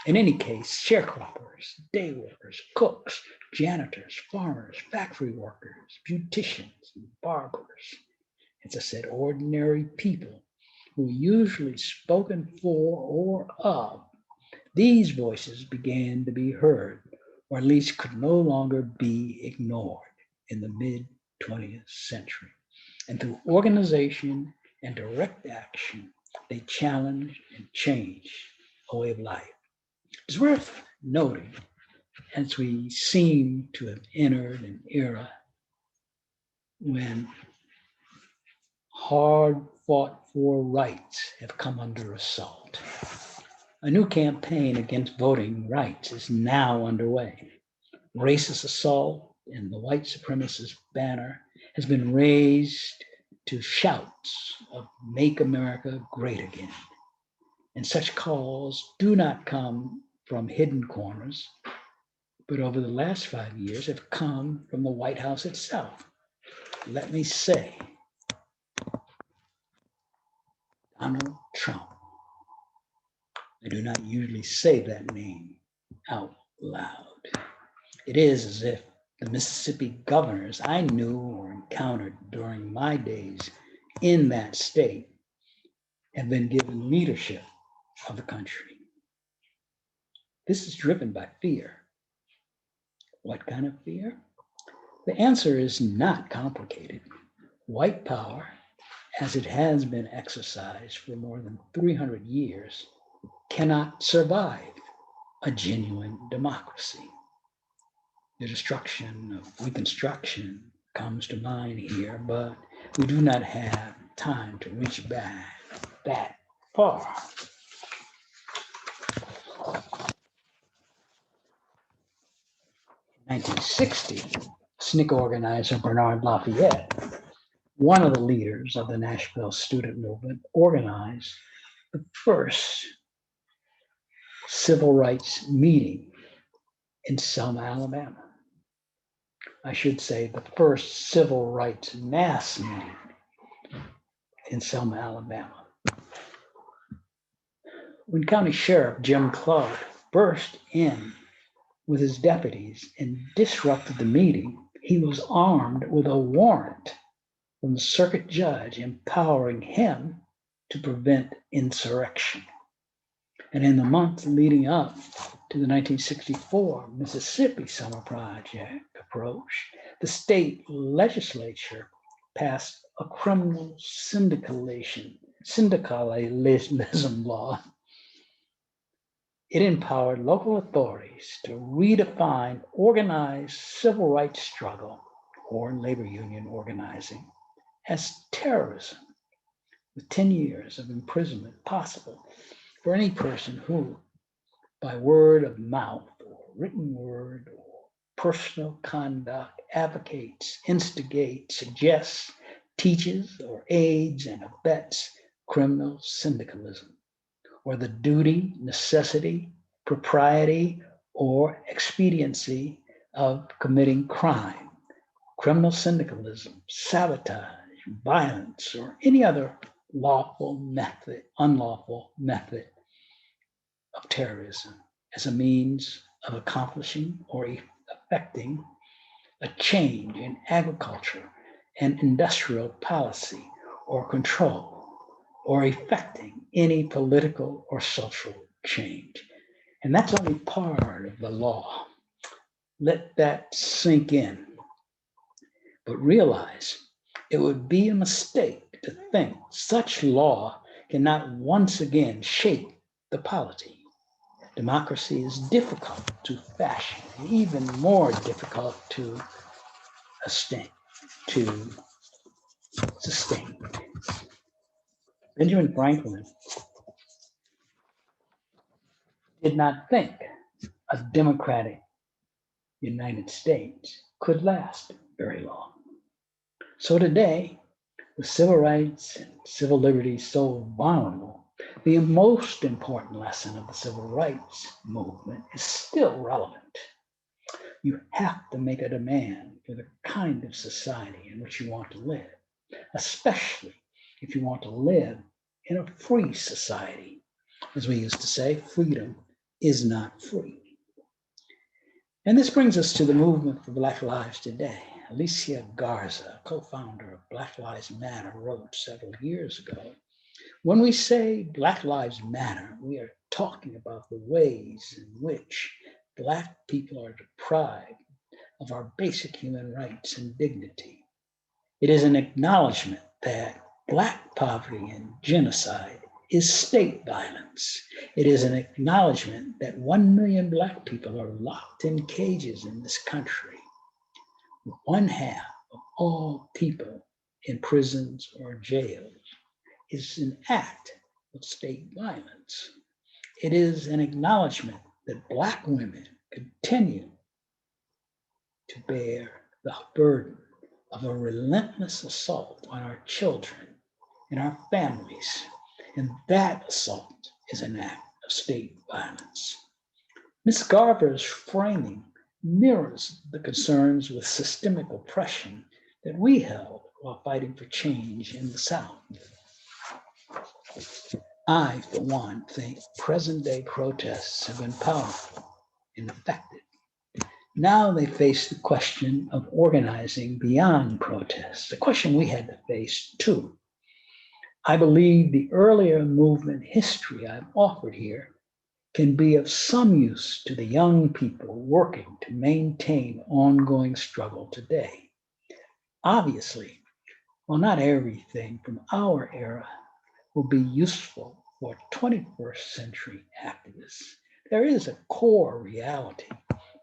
Speaker 4: In any case, sharecroppers, day workers, cooks, janitors, farmers, factory workers, beauticians, and barbers, as I said, ordinary people who usually spoken for or of, these voices began to be heard, or at least could no longer be ignored in the mid-20th century. And through organization and direct action, they challenged and changed a way of life. It's worth noting, as we seem to have entered an era when hard fought for rights have come under assault. A new campaign against voting rights is now underway. Racist assault and the white supremacist banner has been raised to shouts of "Make America Great Again." And such calls do not come from hidden corners, but over the last 5 years have come from the White House itself. Let me say, Donald Trump. I do not usually say that name out loud. It is as if the Mississippi governors I knew or encountered during my days in that state have been given leadership of the country. This is driven by fear. What kind of fear? The answer is not complicated. White power, as it has been exercised for more than 300 years, cannot survive a genuine democracy. The destruction of Reconstruction comes to mind here, but we do not have time to reach back that far. In 1960, SNCC organizer Bernard Lafayette, one of the leaders of the Nashville student movement, organized the first civil rights meeting in Selma, Alabama. I should say the first civil rights mass meeting in Selma, Alabama. When County Sheriff Jim Clark burst in with his deputies and disrupted the meeting, he was armed with a warrant from the circuit judge empowering him to prevent insurrection. And in the months leading up to the 1964 Mississippi Summer Project approach, the state legislature passed a criminal syndicalism law it empowered local authorities to redefine organized civil rights struggle or labor union organizing as terrorism, with 10 years of imprisonment possible for any person who, by word of mouth or written word or personal conduct, advocates, instigates, suggests, teaches, or aids and abets criminal syndicalism, or the duty, necessity, propriety, or expediency of committing crime, criminal syndicalism, sabotage, violence, or any other lawful method, unlawful method of terrorism as a means of accomplishing or affecting a change in agriculture and industrial policy or control, or effecting any political or social change. And that's only part of the law. Let that sink in. But realize it would be a mistake to think such law cannot once again shape the polity. Democracy is difficult to fashion, and even more difficult to sustain. Benjamin Franklin did not think a democratic United States could last very long. So today, with civil rights and civil liberties so vulnerable, the most important lesson of the civil rights movement is still relevant. You have to make a demand for the kind of society in which you want to live, especially if you want to live in a free society. As we used to say, freedom is not free. And this brings us to the movement for Black Lives today. Alicia Garza, co-founder of Black Lives Matter, wrote several years ago, when we say Black Lives Matter, we are talking about the ways in which Black people are deprived of our basic human rights and dignity. It is an acknowledgement that Black poverty and genocide is state violence. It is an acknowledgement that 1 million Black people are locked in cages in this country. 1/2 of all people in prisons or jails is an act of state violence. It is an acknowledgement that Black women continue to bear the burden of a relentless assault on our children and our families. And that assault is an act of state violence. Ms. Garber's framing mirrors the concerns with systemic oppression that we held while fighting for change in the South. I, for one, think present-day protests have been powerful and effective. Now they face the question of organizing beyond protests, a question we had to face too. I believe the earlier movement history I've offered here can be of some use to the young people working to maintain ongoing struggle today. Obviously, while not everything from our era will be useful for 21st century activists, there is a core reality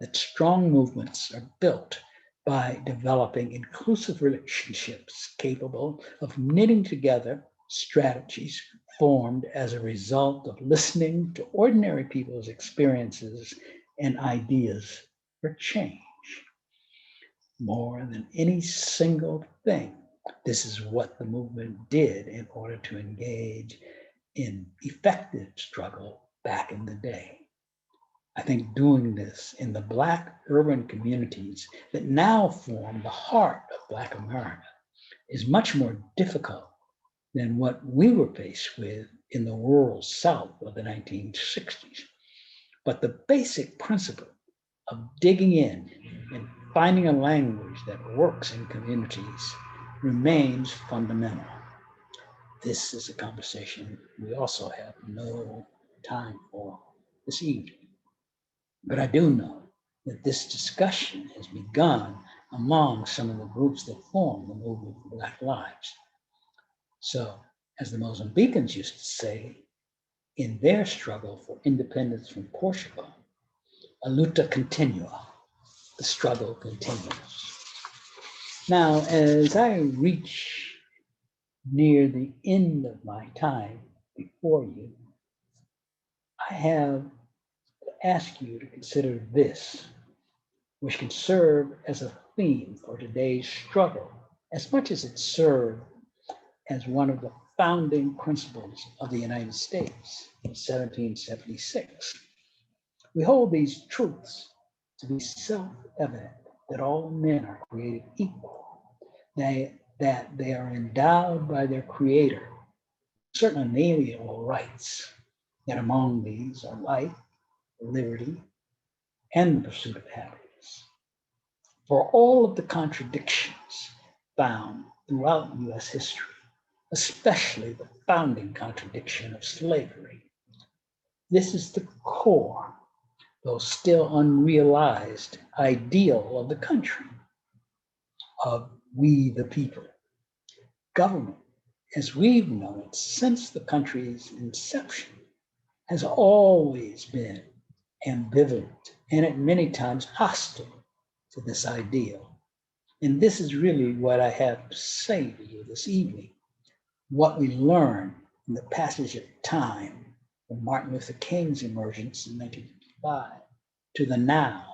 Speaker 4: that strong movements are built by developing inclusive relationships capable of knitting together strategies formed as a result of listening to ordinary people's experiences and ideas for change. More than any single thing, this is what the movement did in order to engage in effective struggle back in the day. I think doing this in the Black urban communities that now form the heart of Black America is much more difficult than what we were faced with in the rural South of the 1960s. But the basic principle of digging in and finding a language that works in communities remains fundamental. This is a conversation we also have no time for this evening. But I do know that this discussion has begun among some of the groups that form the movement for Black Lives. So, as the Mozambicans used to say, in their struggle for independence from Portugal, a luta continua, the struggle continues. Now, as I reach near the end of my time before you, I have to ask you to consider this, which can serve as a theme for today's struggle, as much as it served as one of the founding principles of the United States in 1776. We hold these truths to be self-evident, that all men are created equal, that they are endowed by their Creator certain unalienable rights, that among these are life, liberty, and the pursuit of happiness. For all of the contradictions found throughout US history, especially the founding contradiction of slavery, this is the core, though still unrealized, ideal of the country, of we the people. Government, as we've known it since the country's inception, has always been ambivalent and at many times hostile to this ideal. And this is really what I have to say to you this evening, what we learned in the passage of time from Martin Luther King's emergence in 1955 to the now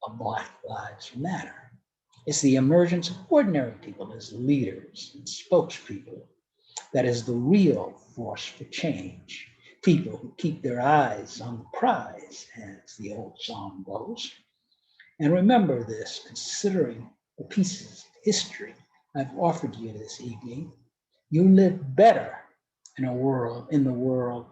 Speaker 4: of Black Lives Matter. It's the emergence of ordinary people as leaders and spokespeople that is the real force for change. People who keep their eyes on the prize, as the old song goes. And remember this, considering the pieces of history I've offered you this evening, you live better in the world.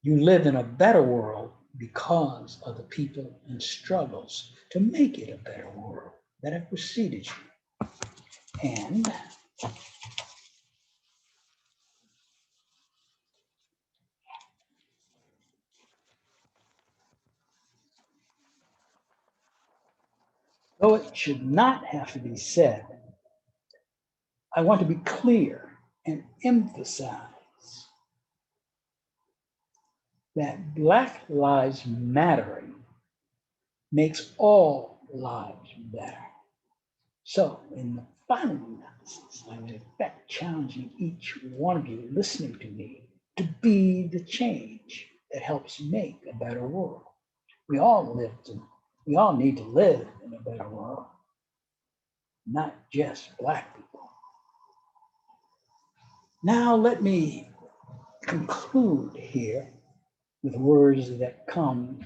Speaker 4: You live in a better world because of the people and struggles to make it a better world that have preceded you. And though it should not have to be said, I want to be clear and emphasize that Black Lives Mattering makes all lives better. So in the final analysis, I'm in fact challenging each one of you listening to me to be the change that helps make a better world. We all need to live in a better world, not just Black people. Now let me conclude here with words that come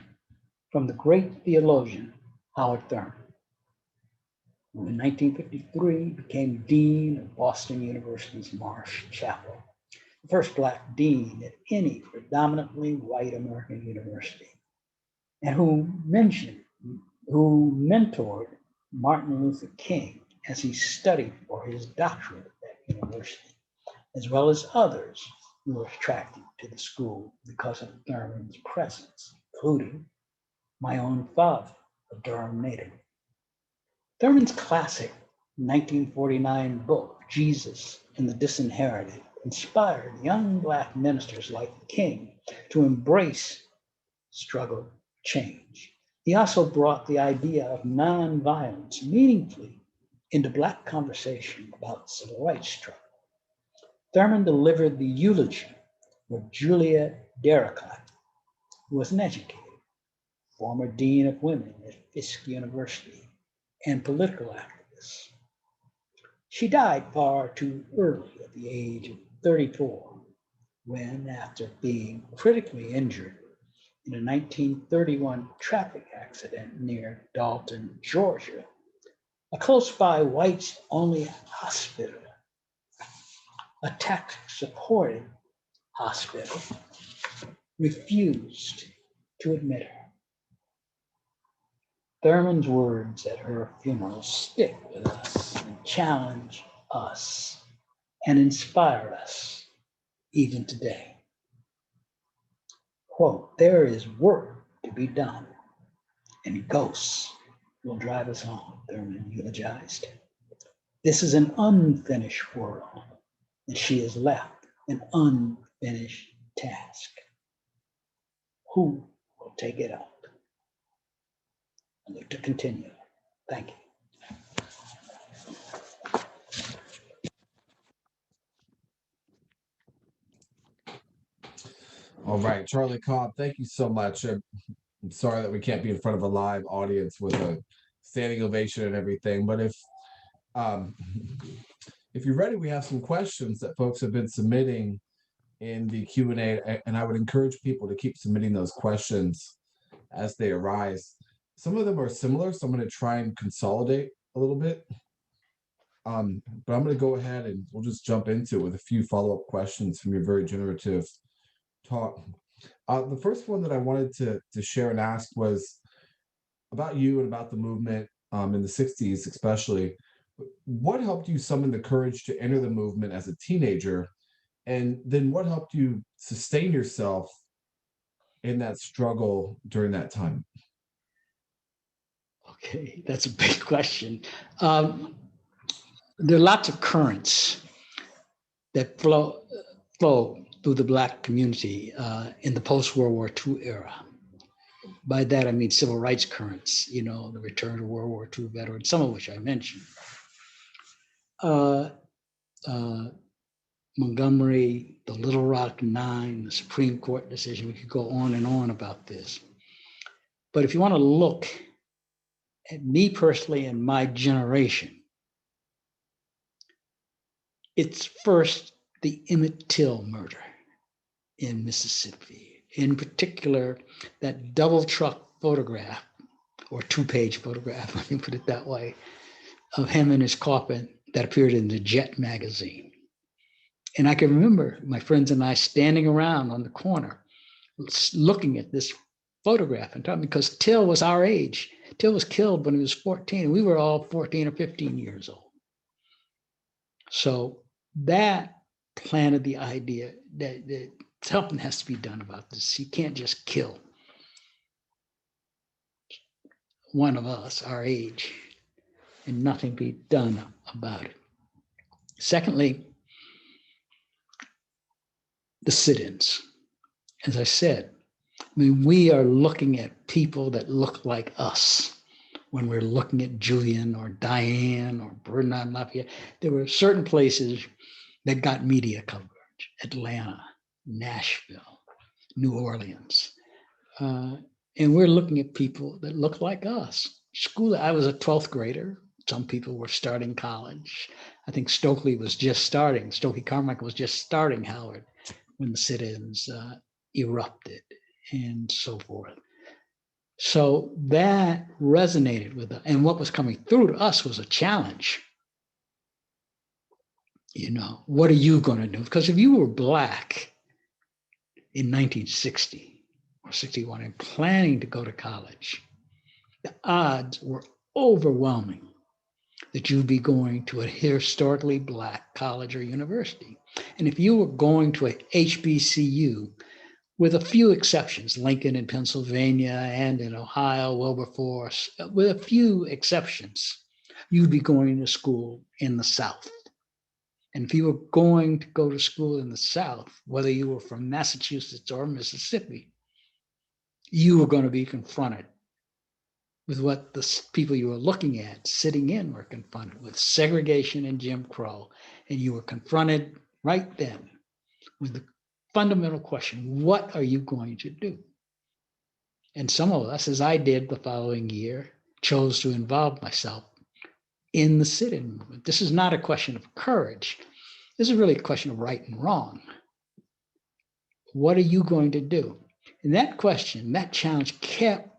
Speaker 4: from the great theologian Howard Thurman, who in 1953 became Dean of Boston University's Marsh Chapel, the first Black dean at any predominantly white American university, and who mentored Martin Luther King as he studied for his doctorate at that university, as well as others who were attracted to the school because of Thurman's presence, including my own father, a Durham native. Thurman's classic 1949 book, Jesus and the Disinherited, inspired young Black ministers like King to embrace struggle change. He also brought the idea of nonviolence meaningfully into Black conversation about the civil rights struggle. Thurman delivered the eulogy of Julia Derricott, who was an educator, former dean of women at Fisk University, and political activist. She died far too early at the age of 34, when, after being critically injured in a 1931 traffic accident near Dalton, Georgia, a close-by whites-only hospital, a tax-supported hospital, refused to admit her. Thurman's words at her funeral stick with us and challenge us and inspire us even today. Quote, "There is work to be done, and ghosts will drive us home," Thurman eulogized. "This is an unfinished world, and she has left an unfinished task? Who will take it up? I look to continue. Thank you.
Speaker 3: All right, Charlie Cobb, thank you so much. I'm sorry that we can't be in front of a live audience with a standing ovation and everything, but if you're ready, we have some questions that folks have been submitting in the Q&A, and I would encourage people to keep submitting those questions as they arise. Some of them are similar, so I'm going to try and consolidate a little bit. But I'm going to go ahead and we'll just jump into it with a few follow-up questions from your very generative talk. The first one that I wanted to share and ask was about you and about the movement in the 60s especially. What helped you summon the courage to enter the movement as a teenager? And then what helped you sustain yourself in that struggle during that time?
Speaker 4: Okay, that's a big question. There are lots of currents that flow through the Black community in the post-World War II era. By that, I mean civil rights currents, the return to World War II veterans, some of which I mentioned. Montgomery, the Little Rock Nine, the Supreme Court decision, we could go on and on about this. But if you want to look at me personally and my generation, it's first the Emmett Till murder in Mississippi. In particular, that double truck photograph, or two-page photograph, let me put it that way, of him in his coffin that appeared in the Jet magazine. And I can remember my friends and I standing around on the corner looking at this photograph and talking, because Till was our age. Till was killed when he was 14, and we were all 14 or 15 years old. So that planted the idea that something has to be done about this. You can't just kill one of us our age and nothing be done about it. Secondly, the sit-ins. As I said, we are looking at people that look like us when we're looking at Julian or Diane or Bernard Lafayette. There were certain places that got media coverage: Atlanta, Nashville, New Orleans. And we're looking at people that look like us. I was a 12th grader. Some people were starting college. I think Stokely Carmichael was just starting Howard when the sit-ins erupted and so forth. So that resonated with us. And what was coming through to us was a challenge. What are you going to do? Because if you were Black in 1960 or 61 and planning to go to college, the odds were overwhelming that you'd be going to a historically Black college or university. And if you were going to a HBCU, with a few exceptions, Lincoln in Pennsylvania and in Ohio, Wilberforce, with a few exceptions, you'd be going to school in the South. And if you were going to go to school in the South, whether you were from Massachusetts or Mississippi, you were going to be confronted with what the people you were looking at sitting in were confronted with: segregation and Jim Crow. And you were confronted right then with the fundamental question: what are you going to do? And some of us, as I did the following year, chose to involve myself in the sit-in movement. This is not a question of courage. This is really a question of right and wrong. What are you going to do? And that question, that challenge kept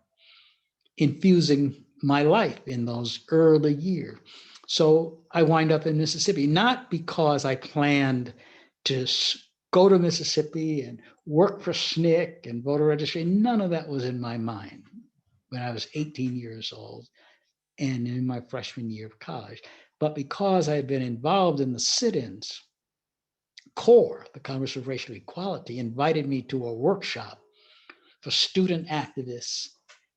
Speaker 4: infusing my life in those early years. So I wind up in Mississippi, not because I planned to go to Mississippi and work for SNCC and voter registry. None of that was in my mind when I was 18 years old and in my freshman year of college. But because I had been involved in the sit-ins, CORE, the Congress of Racial Equality, invited me to a workshop for student activists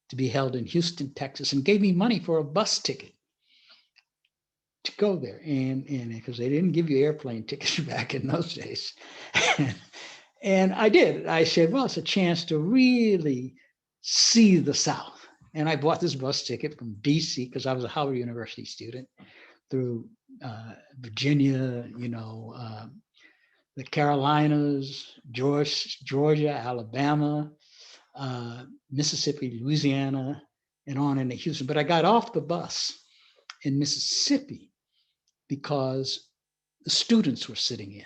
Speaker 4: to be held in Houston, Texas, and gave me money for a bus ticket to go there. And because they didn't give you airplane tickets back in those days. And I did. I said, well, it's a chance to really see the South. And I bought this bus ticket from DC because I was a Howard University student through Virginia, the Carolinas, Georgia, Alabama, Mississippi, Louisiana, and on into Houston. But I got off the bus in Mississippi because the students were sitting in.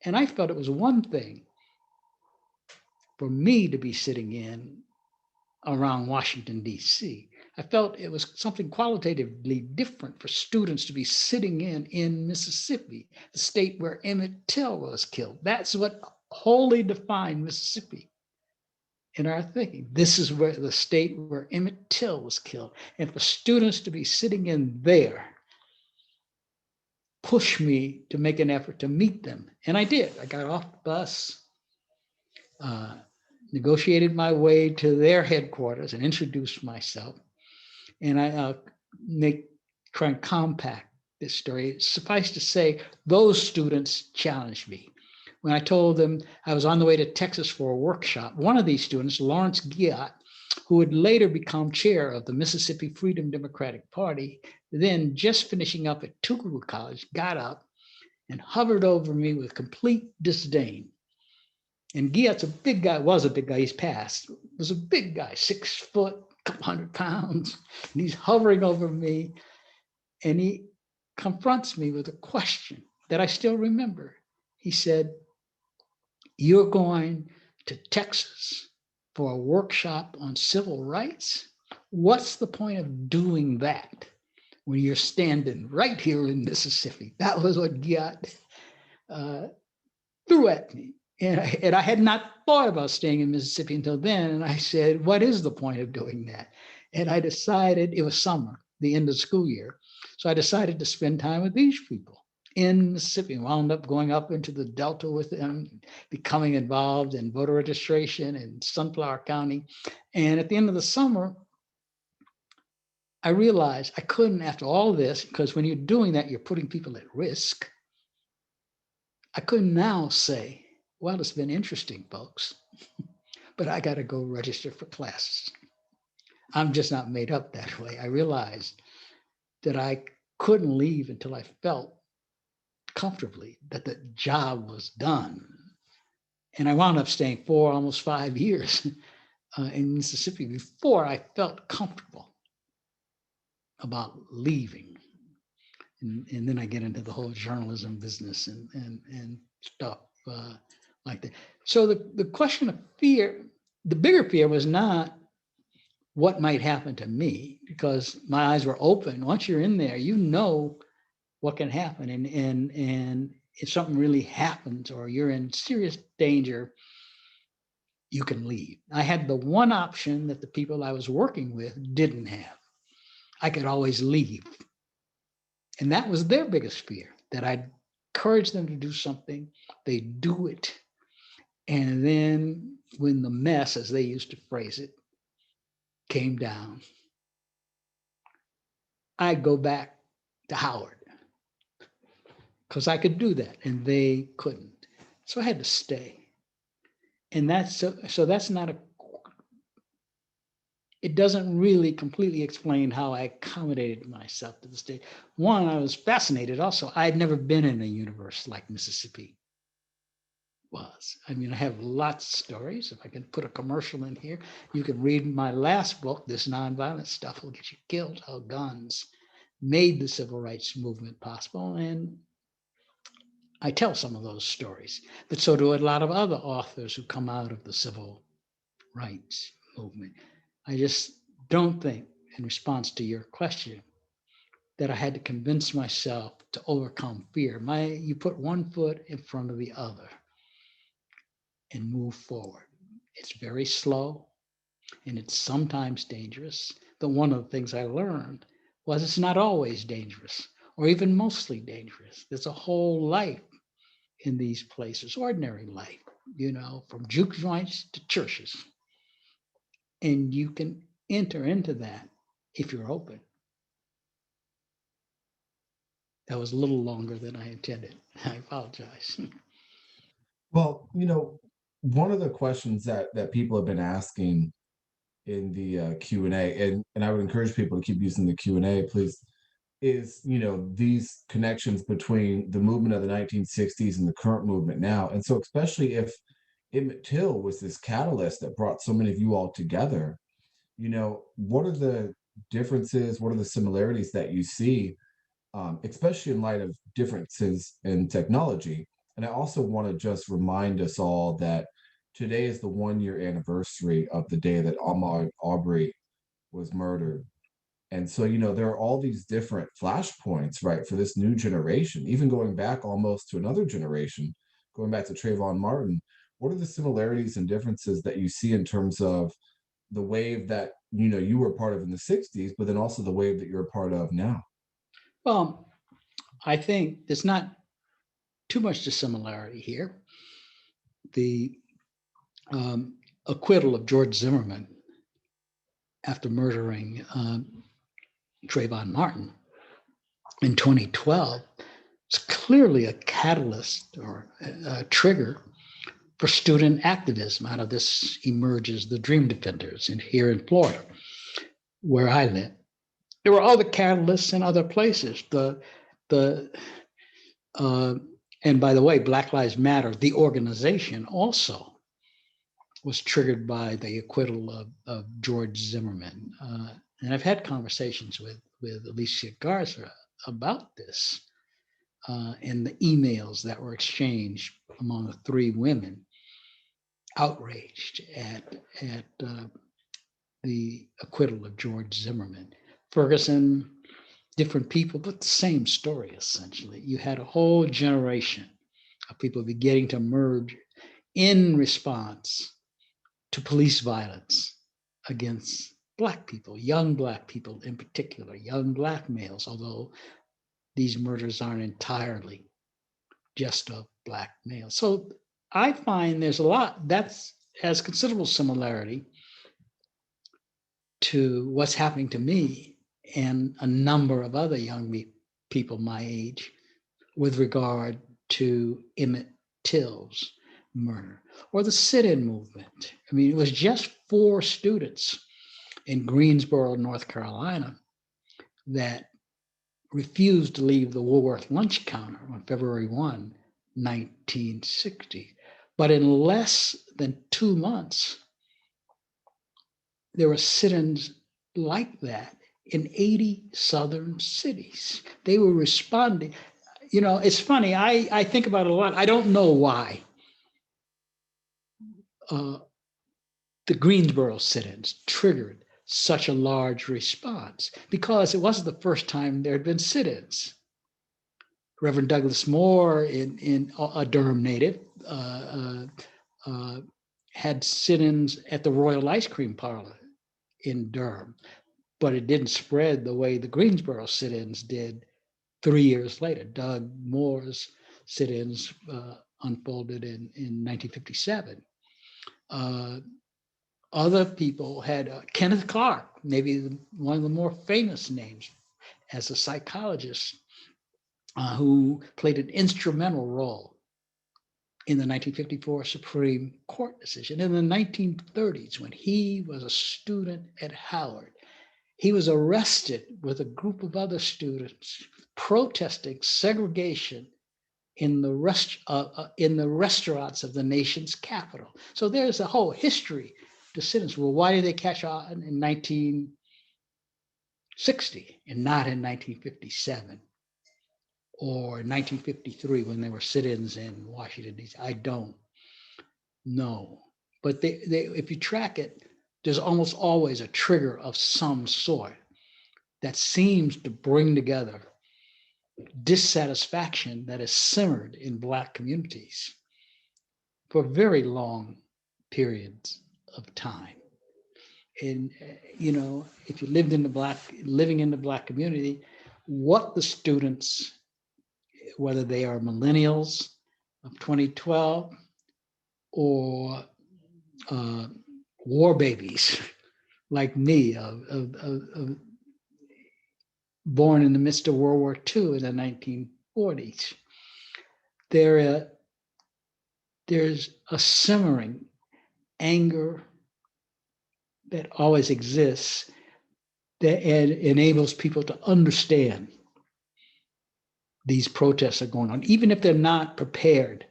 Speaker 4: And I felt it was one thing for me to be sitting in around Washington, D.C. I felt it was something qualitatively different for students to be sitting in Mississippi, the state where Emmett Till was killed. That's what wholly defined Mississippi in our thinking. This is where the state where Emmett Till was killed. And for students to be sitting in there pushed me to make an effort to meet them. And I did. I got off the bus, negotiated my way to their headquarters and introduced myself. And I try and compact this story. Suffice to say, those students challenged me. When I told them I was on the way to Texas for a workshop, one of these students, Lawrence Giat, who would later become chair of the Mississippi Freedom Democratic Party, then just finishing up at Tougaloo College, got up and hovered over me with complete disdain. And Giat's a big guy, was a big guy, he's passed, was a big guy, 6 foot, couple 100 pounds, and he's hovering over me, and he confronts me with a question that I still remember. He said, "You're going to Texas for a workshop on civil rights? What's the point of doing that when you're standing right here in Mississippi?" That was what Giat threw at me. And I had not thought about staying in Mississippi until then. And I said, what is the point of doing that? And I decided, it was summer, the end of the school year. So I decided to spend time with these people in Mississippi, and wound up going up into the Delta with them, becoming involved in voter registration in Sunflower County. And at the end of the summer, I realized I couldn't, after all this, because when you're doing that, you're putting people at risk. I couldn't now say, well, it's been interesting, folks, but I got to go register for classes. I'm just not made up that way. I realized that I couldn't leave until I felt comfortably that the job was done. And I wound up staying 4, almost 5 years in Mississippi before I felt comfortable about leaving. And then I get into the whole journalism business and stuff like that. So the question of fear, the bigger fear was not what might happen to me, because my eyes were open. Once you're in there, you know what can happen. And if something really happens or you're in serious danger, you can leave. I had the one option that the people I was working with didn't have. I could always leave. And that was their biggest fear, that I'd encourage them to do something, they do it. And then when the mess, as they used to phrase it, came down, I'd go back to Howard because I could do that and they couldn't. So I had to stay. And that's that's not it doesn't really completely explain how I accommodated myself to the state. One, I was fascinated also. I'd never been in a universe like Mississippi was. I mean, I have lots of stories. If I can put a commercial in here, you can read my last book, This Nonviolent Stuff Will Get You Killed, How Guns Made the Civil Rights Movement Possible. And I tell some of those stories, but so do a lot of other authors who come out of the civil rights movement. I just don't think, in response to your question, that I had to convince myself to overcome fear. You put one foot in front of the other and move forward. It's very slow and it's sometimes dangerous. But one of the things I learned was it's not always dangerous or even mostly dangerous. There's a whole life in these places, ordinary life, from juke joints to churches. And you can enter into that if you're open. That was a little longer than I intended. I apologize.
Speaker 3: Well, one of the questions that people have been asking in the Q&A, and I would encourage people to keep using the Q&A, please, is, these connections between the movement of the 1960s and the current movement now. And so especially if Emmett Till was this catalyst that brought so many of you all together, what are the differences, what are the similarities that you see, especially in light of differences in technology? And I also want to just remind us all that today is the 1-year anniversary of the day that Ahmaud Arbery was murdered. And so, there are all these different flashpoints, right, for this new generation, even going back almost to another generation, going back to Trayvon Martin. What are the similarities and differences that you see in terms of the wave that, you were part of in the 60s, but then also the wave that you're a part of now?
Speaker 4: Well, I think there's not too much dissimilarity here. The acquittal of George Zimmerman after murdering Trayvon Martin in 2012 is clearly a catalyst or a trigger for student activism. Out of this emerges the Dream Defenders here in Florida, where I live. There were other catalysts in other places. And by the way, Black Lives Matter, the organization, also was triggered by the acquittal of George Zimmerman. And I've had conversations with Alicia Garza about this and the emails that were exchanged among the 3 women outraged at the acquittal of George Zimmerman. Ferguson, different people, but the same story, essentially. You had a whole generation of people beginning to emerge in response to police violence against Black people, young Black people in particular, young Black males, although these murders aren't entirely just of Black males. So I find there's a lot that has considerable similarity to what's happening to me and a number of other young people my age with regard to Emmett Till's murder or the sit-in movement. I mean, it was just 4 students in Greensboro, North Carolina, that refused to leave the Woolworth lunch counter on February 1, 1960. But in less than 2 months, there were sit-ins like that in 80 southern cities. They were responding. It's funny, I think about it a lot. I don't know why the Greensboro sit-ins triggered such a large response, because it wasn't the first time there had been sit-ins. Reverend Douglas Moore, in a Durham native, had sit-ins at the Royal Ice Cream Parlor in Durham, but it didn't spread the way the Greensboro sit-ins did 3 years later. Doug Moore's sit-ins unfolded in 1957. Other people had Kenneth Clark, maybe one of the more famous names as a psychologist, who played an instrumental role in the 1954 Supreme Court decision. In the 1930s, when he was a student at Howard, he was arrested with a group of other students protesting segregation in the restaurants of the nation's capital. So there's a whole history to sit-ins. Well, why did they catch on in 1960 and not in 1957 or 1953 when there were sit-ins in Washington, D.C.? I don't know. But if you track it, there's almost always a trigger of some sort that seems to bring together dissatisfaction that has simmered in Black communities for very long periods of time. And if you living in the Black community, what the students, whether they are millennials of 2012 or war babies like me, born in the midst of World War II in the 1940s, there there's a simmering anger that always exists that enables people to understand these protests are going on, even if they're not prepared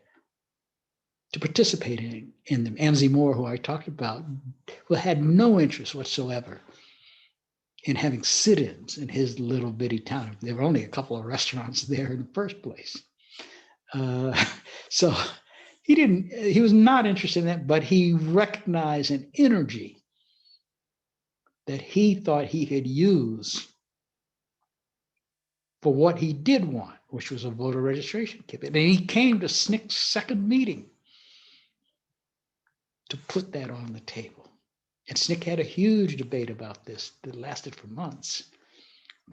Speaker 4: to participate in them. Amzie Moore, who I talked about, who had no interest whatsoever in having sit-ins in his little bitty town. There were only a couple of restaurants there in the first place. So he was not interested in that, but he recognized an energy that he thought he could use for what he did want, which was a voter registration kit. And he came to SNCC's second meeting to put that on the table. And SNCC had a huge debate about this that lasted for months.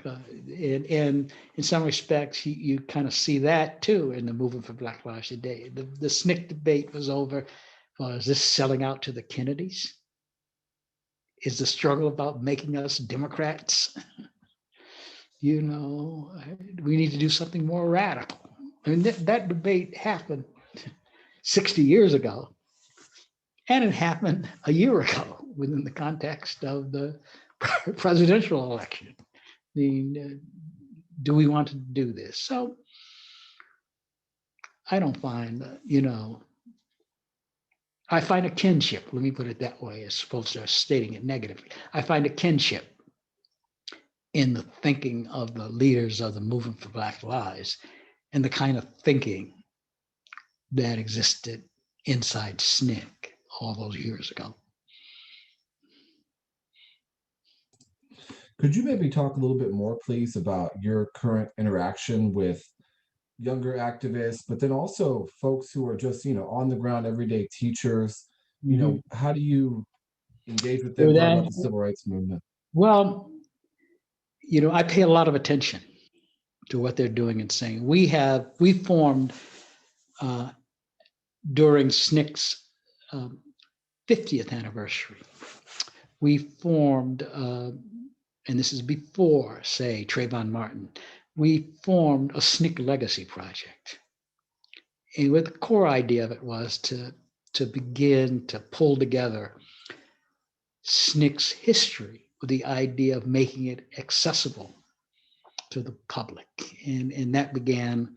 Speaker 4: And in some respects, you kind of see that too in the movement for Black Lives Today. The SNCC debate was over, is this selling out to the Kennedys? Is the struggle about making us Democrats? You know, we need to do something more radical. I mean, that debate happened 60 years ago, and it happened a year ago within the context of the presidential election. I mean, do we want to do this? So I don't find, I find a kinship, let me put it that way, as opposed to stating it negatively. I find a kinship in the thinking of the leaders of the movement for Black Lives and the kind of thinking that existed inside SNCC all those years ago.
Speaker 3: Could you maybe talk a little bit more, please, about your current interaction with younger activists, but then also folks who are just, on the ground, everyday teachers? How do you engage with them about the civil rights movement?
Speaker 4: Well, I pay a lot of attention to what they're doing and saying. We formed during SNCC's 50th anniversary. We formed, and this is before, say, Trayvon Martin, we formed a SNCC Legacy Project. And what the core idea of it was to begin to pull together SNCC's history with the idea of making it accessible to the public. And that began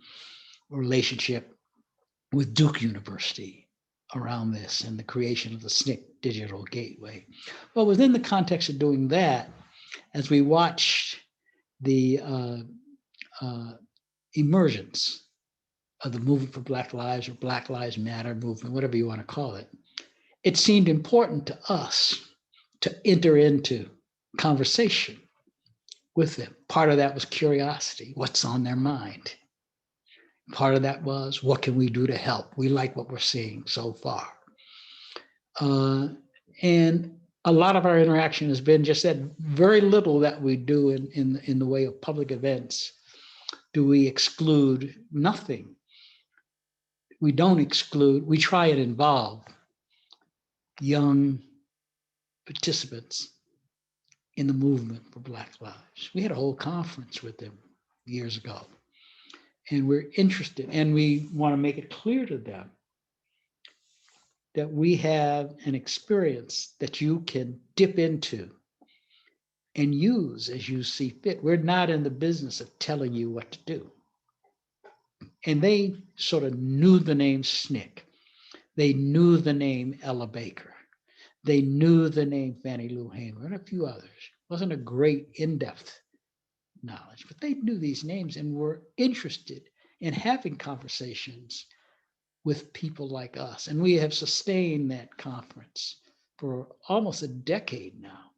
Speaker 4: a relationship with Duke University around this and the creation of the SNCC Digital Gateway. Well, within the context of doing that, as we watched the emergence of the movement for Black Lives or Black Lives Matter movement, whatever you want to call it, it seemed important to us to enter into conversation with them. Part of that was curiosity, what's on their mind. Part of that was, what can we do to help? We like what we're seeing so far. And a lot of our interaction has been just that. Very little that we do in the way of public events do we exclude. Nothing. We don't exclude, we try and involve young participants in the movement for Black Lives. We had a whole conference with them years ago. And we're interested, and we want to make it clear to them that we have an experience that you can dip into and use as you see fit. We're not in the business of telling you what to do. And they sort of knew the name SNCC. They knew the name Ella Baker. They knew the name Fannie Lou Hamer and a few others. It wasn't a great in-depth knowledge, but they knew these names and were interested in having conversations with people like us. And we have sustained that conference for almost a decade now.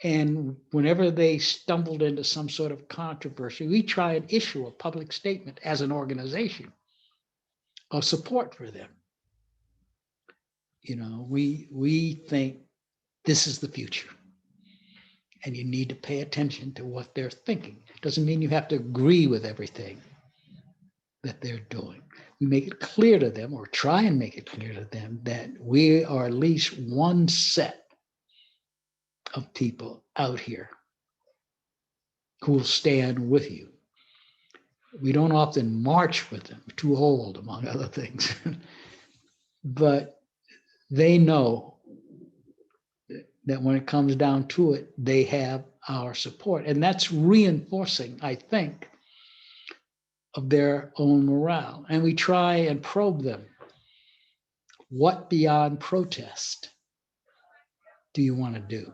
Speaker 4: And whenever they stumbled into some sort of controversy, we try and issue a public statement as an organization of support for them. We think this is the future, and you need to pay attention to what they're thinking. Doesn't mean you have to agree with everything that they're doing. We make it clear to them, or try and make it clear to them, that we are at least one set of people out here who will stand with you. We don't often march with them, too old, among other things. but they know that when it comes down to it, they have our support. And that's reinforcing, I think, of their own morale. And we try and probe them. What beyond protest do you want to do?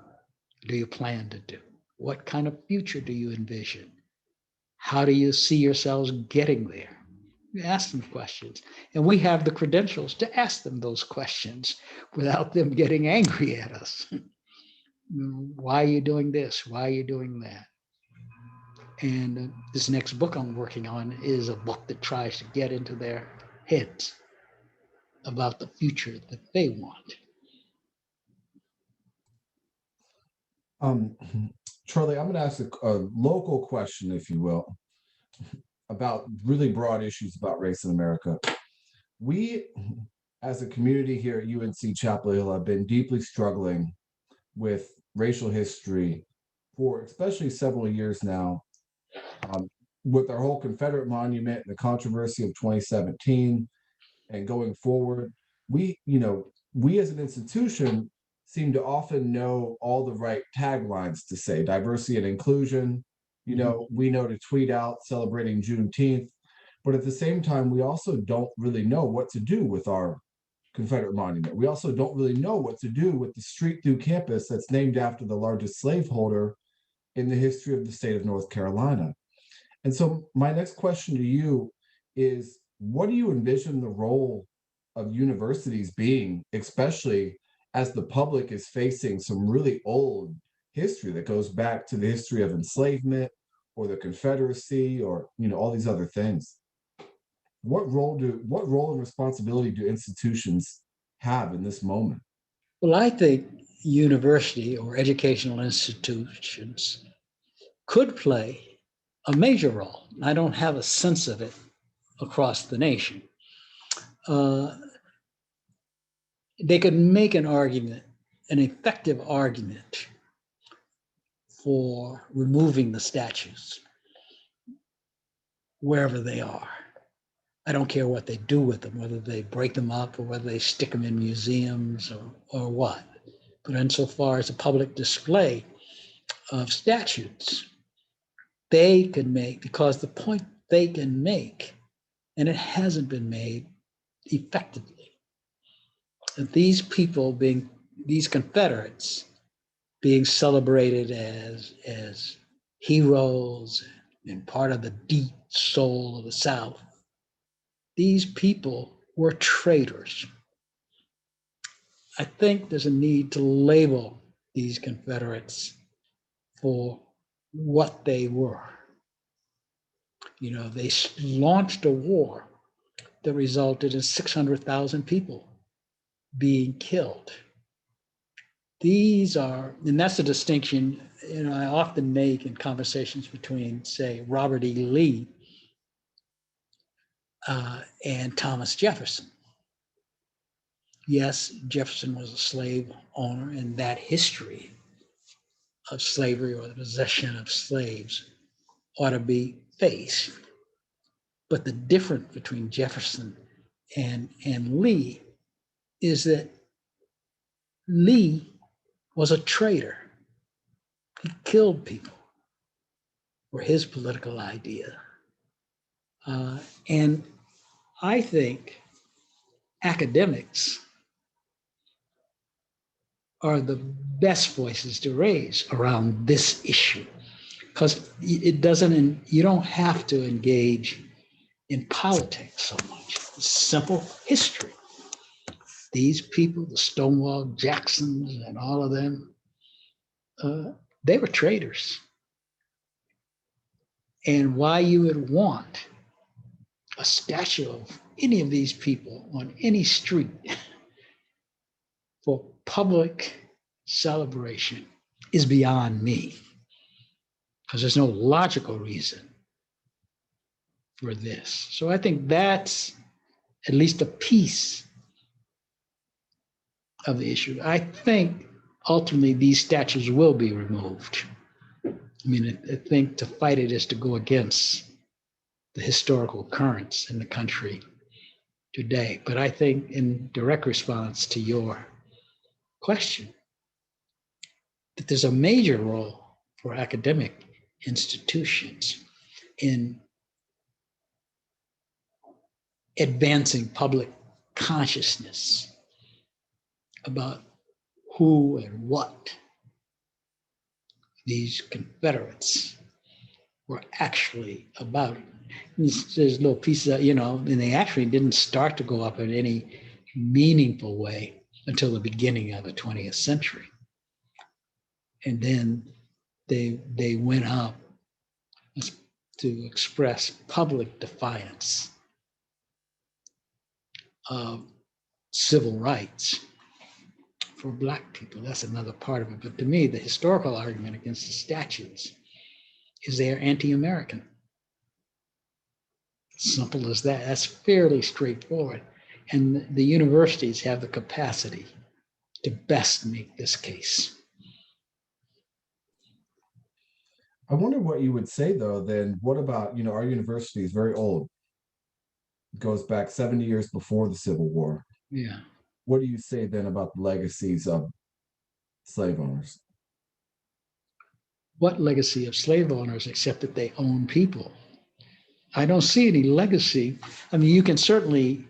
Speaker 4: Do you plan to do? What kind of future do you envision? How do you see yourselves getting there? You ask them questions. And we have the credentials to ask them those questions without them getting angry at us. Why are you doing this? Why are you doing that? And this next book I'm working on is a book that tries to get into their heads about the future that they want.
Speaker 3: Charlie, I'm going to ask a local question, if you will, about really broad issues about race in America. We, as a community here at UNC Chapel Hill, have been deeply struggling with racial history for especially several years now. With our whole Confederate monument and the controversy of 2017 and going forward, we as an institution seem to often know all the right taglines to say: diversity and inclusion. We know to tweet out celebrating Juneteenth, but at the same time, we also don't really know what to do with our Confederate monument. We also don't really know what to do with the street through campus that's named after the largest slaveholder in the history of the state of North Carolina. And so my next question to you is, what do you envision the role of universities being, especially as the public is facing some really old history that goes back to the history of enslavement or the Confederacy or all these other things? What role and responsibility do institutions have in this moment?
Speaker 4: Well, I think university or educational institutions could play a major role. I don't have a sense of it across the nation. They could make an argument, an effective argument, for removing the statues wherever they are. I don't care what they do with them, whether they break them up or whether they stick them in museums or what. But insofar as a public display of statues, they can make, because the point they can make, and it hasn't been made effectively, that these people these Confederates being celebrated as heroes and part of the deep soul of the South, these people were traitors. I think there's a need to label these Confederates for what they were. They launched a war that resulted in 600,000 people being killed. And that's a distinction I often make in conversations between, say, Robert E. Lee and Thomas Jefferson. Yes, Jefferson was a slave owner, and that history of slavery or the possession of slaves ought to be faced. But the difference between Jefferson and Lee is that Lee was a traitor. He killed people for his political idea. And I think academics are the best voices to raise around this issue, because you don't have to engage in politics so much. It's simple history. These people, the Stonewall Jacksons and all of them, they were traitors. And why you would want a statue of any of these people on any street for public celebration is beyond me, because there's no logical reason for this. So I think that's at least a piece of the issue. I think ultimately these statues will be removed. I think to fight it is to go against the historical currents in the country today. But I think in direct response to your question, that there's a major role for academic institutions in advancing public consciousness about who and what these Confederates were actually about. There's little pieces, and they actually didn't start to go up in any meaningful way until the beginning of the 20th century. And then they went up to express public defiance of civil rights for Black people. That's another part of it. But to me, the historical argument against the statutes is they're anti-American. Simple as that. That's fairly straightforward. And the universities have the capacity to best make this case.
Speaker 3: I wonder what you would say, though, then what about, our university is very old. It goes back 70 years before the Civil War.
Speaker 4: Yeah.
Speaker 3: What do you say then about the legacies of slave owners?
Speaker 4: What legacy of slave owners except that they own people? I don't see any legacy. I mean, you can certainly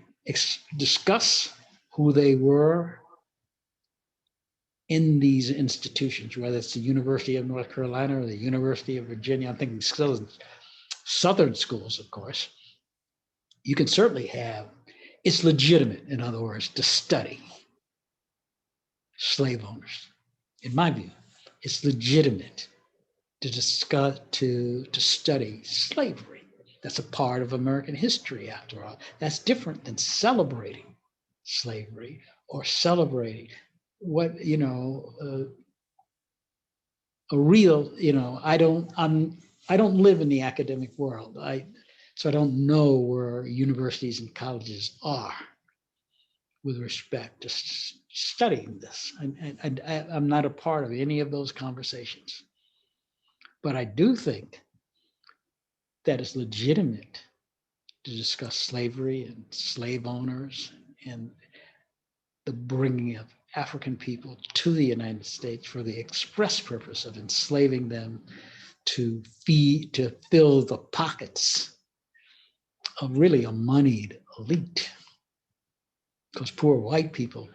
Speaker 4: discuss who they were in these institutions, whether it's the University of North Carolina or the University of Virginia. I'm thinking Southern schools, of course. You can certainly have, it's legitimate, in other words, to study slave owners. In my view, it's legitimate to discuss, to study slavery. That's a part of American history, after all. That's different than celebrating slavery or celebrating what, a real, I don't live in the academic world. So I don't know where universities and colleges are with respect to studying this. I'm not a part of any of those conversations. But I do think that it's legitimate to discuss slavery and slave owners and the bringing of African people to the United States for the express purpose of enslaving them to fill the pockets of really a moneyed elite. Because poor white people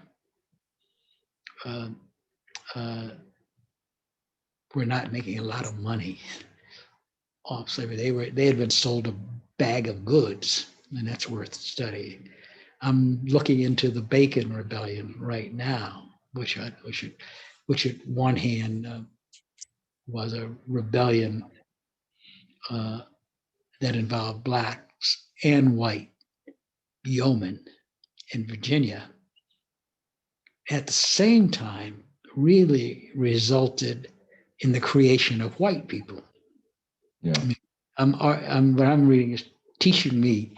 Speaker 4: were not making a lot of money off slavery. They had been sold a bag of goods, and that's worth studying. I'm looking into the Bacon Rebellion right now, which at one hand was a rebellion that involved Blacks and white yeomen in Virginia. At the same time, really resulted in the creation of white people.
Speaker 3: Yeah.
Speaker 4: I mean, what I'm reading is teaching me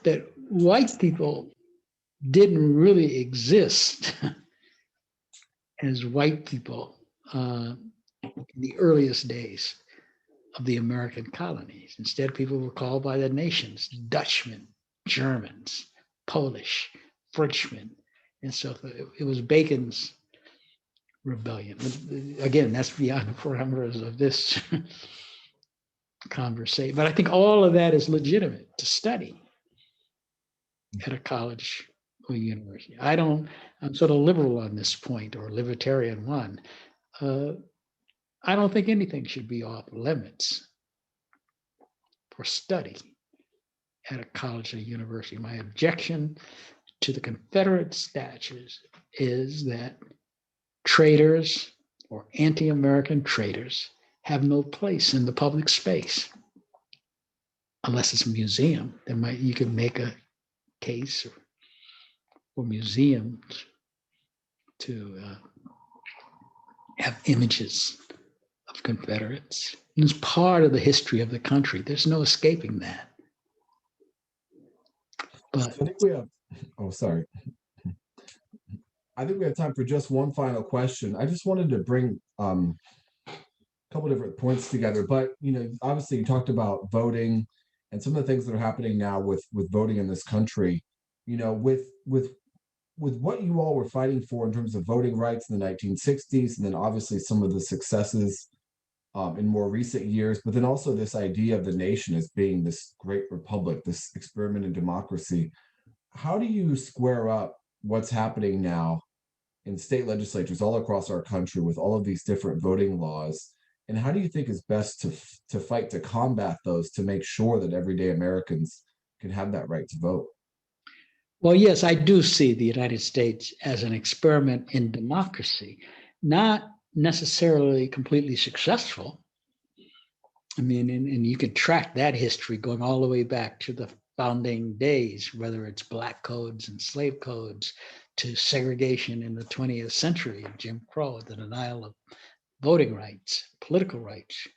Speaker 4: that white people didn't really exist as white people in the earliest days of the American colonies. Instead, people were called by the nations: Dutchmen, Germans, Polish, Frenchmen. And so it was Bacon's rebellion. But again, that's beyond the parameters of this conversation. But I think all of that is legitimate to study at a college or university. I'm sort of liberal on this point, or libertarian one. I don't think anything should be off limits for study at a college or university. My objection to the Confederate statutes is that traitors or anti-American traitors have no place in the public space. Unless it's a museum, you can make a case for museums to have images of Confederates. And it's part of the history of the country. There's no escaping that. But
Speaker 3: I think we have, sorry. I think we have time for just one final question. I just wanted to bring a couple different points together, but obviously you talked about voting and some of the things that are happening now with voting in this country. with what you all were fighting for in terms of voting rights in the 1960s, and then obviously some of the successes in more recent years, but then also this idea of the nation as being this great republic, this experiment in democracy. How do you square up what's happening now in state legislatures all across our country with all of these different voting laws? And how do you think is best to fight to combat those, to make sure that everyday Americans can have that right to vote?
Speaker 4: Well, yes, I do see the United States as an experiment in democracy, not necessarily completely successful. I mean, and you can track that history going all the way back to the founding days, whether it's Black codes and slave codes, to segregation in the 20th century, Jim Crow, the denial of voting rights, political rights.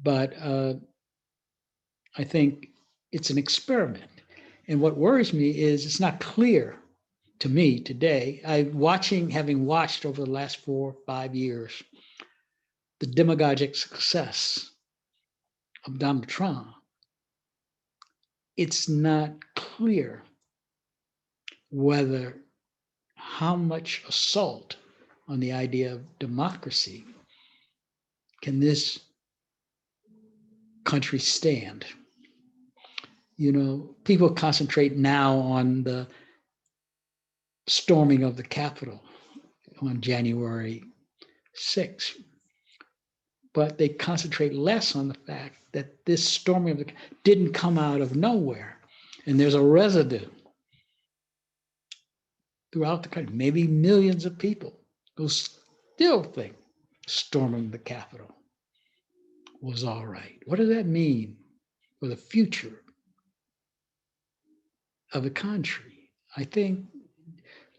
Speaker 4: But I think it's an experiment. And what worries me is it's not clear to me today. Having watched over the last 4 or 5 years, the demagogic success of Donald Trump, it's not clear how much assault on the idea of democracy can this country stand. People concentrate now on the storming of the Capitol on January 6th, but they concentrate less on the fact that this storming didn't come out of nowhere. And there's a residue throughout the country, maybe millions of people who still think storming the Capitol was all right. What does that mean for the future of the country? I think,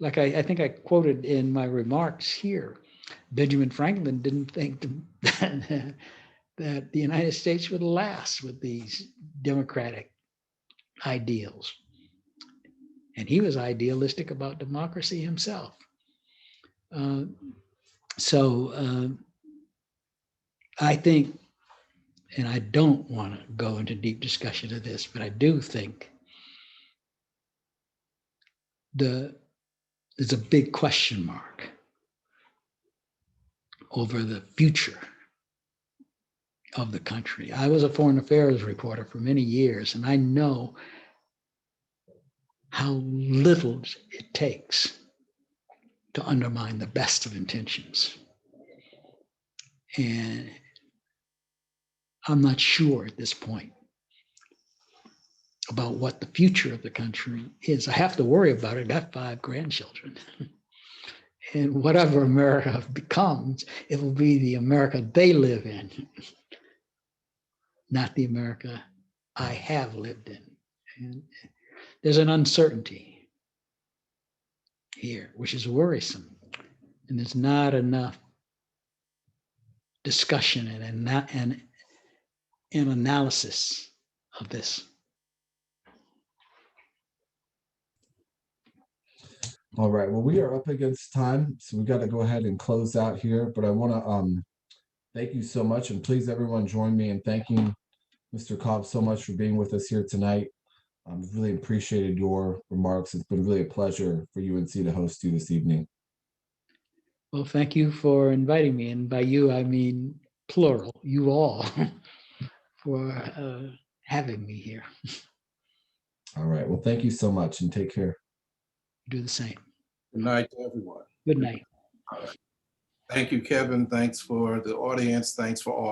Speaker 4: I think I quoted in my remarks here, Benjamin Franklin didn't think that the United States would last with these democratic ideals. And he was idealistic about democracy himself. I think, and I don't want to go into deep discussion of this, but I do think there's a big question mark over the future of the country. I was a foreign affairs reporter for many years, and I know how little it takes to undermine the best of intentions. And I'm not sure at this point about what the future of the country is. I have to worry about it. I got 5 grandchildren. And whatever America becomes, it will be the America they live in, not the America I have lived in. And there's an uncertainty here, which is worrisome. And there's not enough discussion and analysis of this.
Speaker 3: All right, well, we are up against time, so we got to go ahead and close out here, but I want to thank you so much, and please everyone join me in thanking Mr. Cobb so much for being with us here tonight. I've really appreciated your remarks. It's been really a pleasure for UNC to host you this evening.
Speaker 4: Well, thank you for inviting me, and by you, I mean plural, you all, for having me here.
Speaker 3: All right, well, thank you so much, and take care.
Speaker 4: Do the same.
Speaker 1: Good night to everyone.
Speaker 4: Good night.
Speaker 1: Thank you, Kevin. Thanks for the audience. Thanks for all.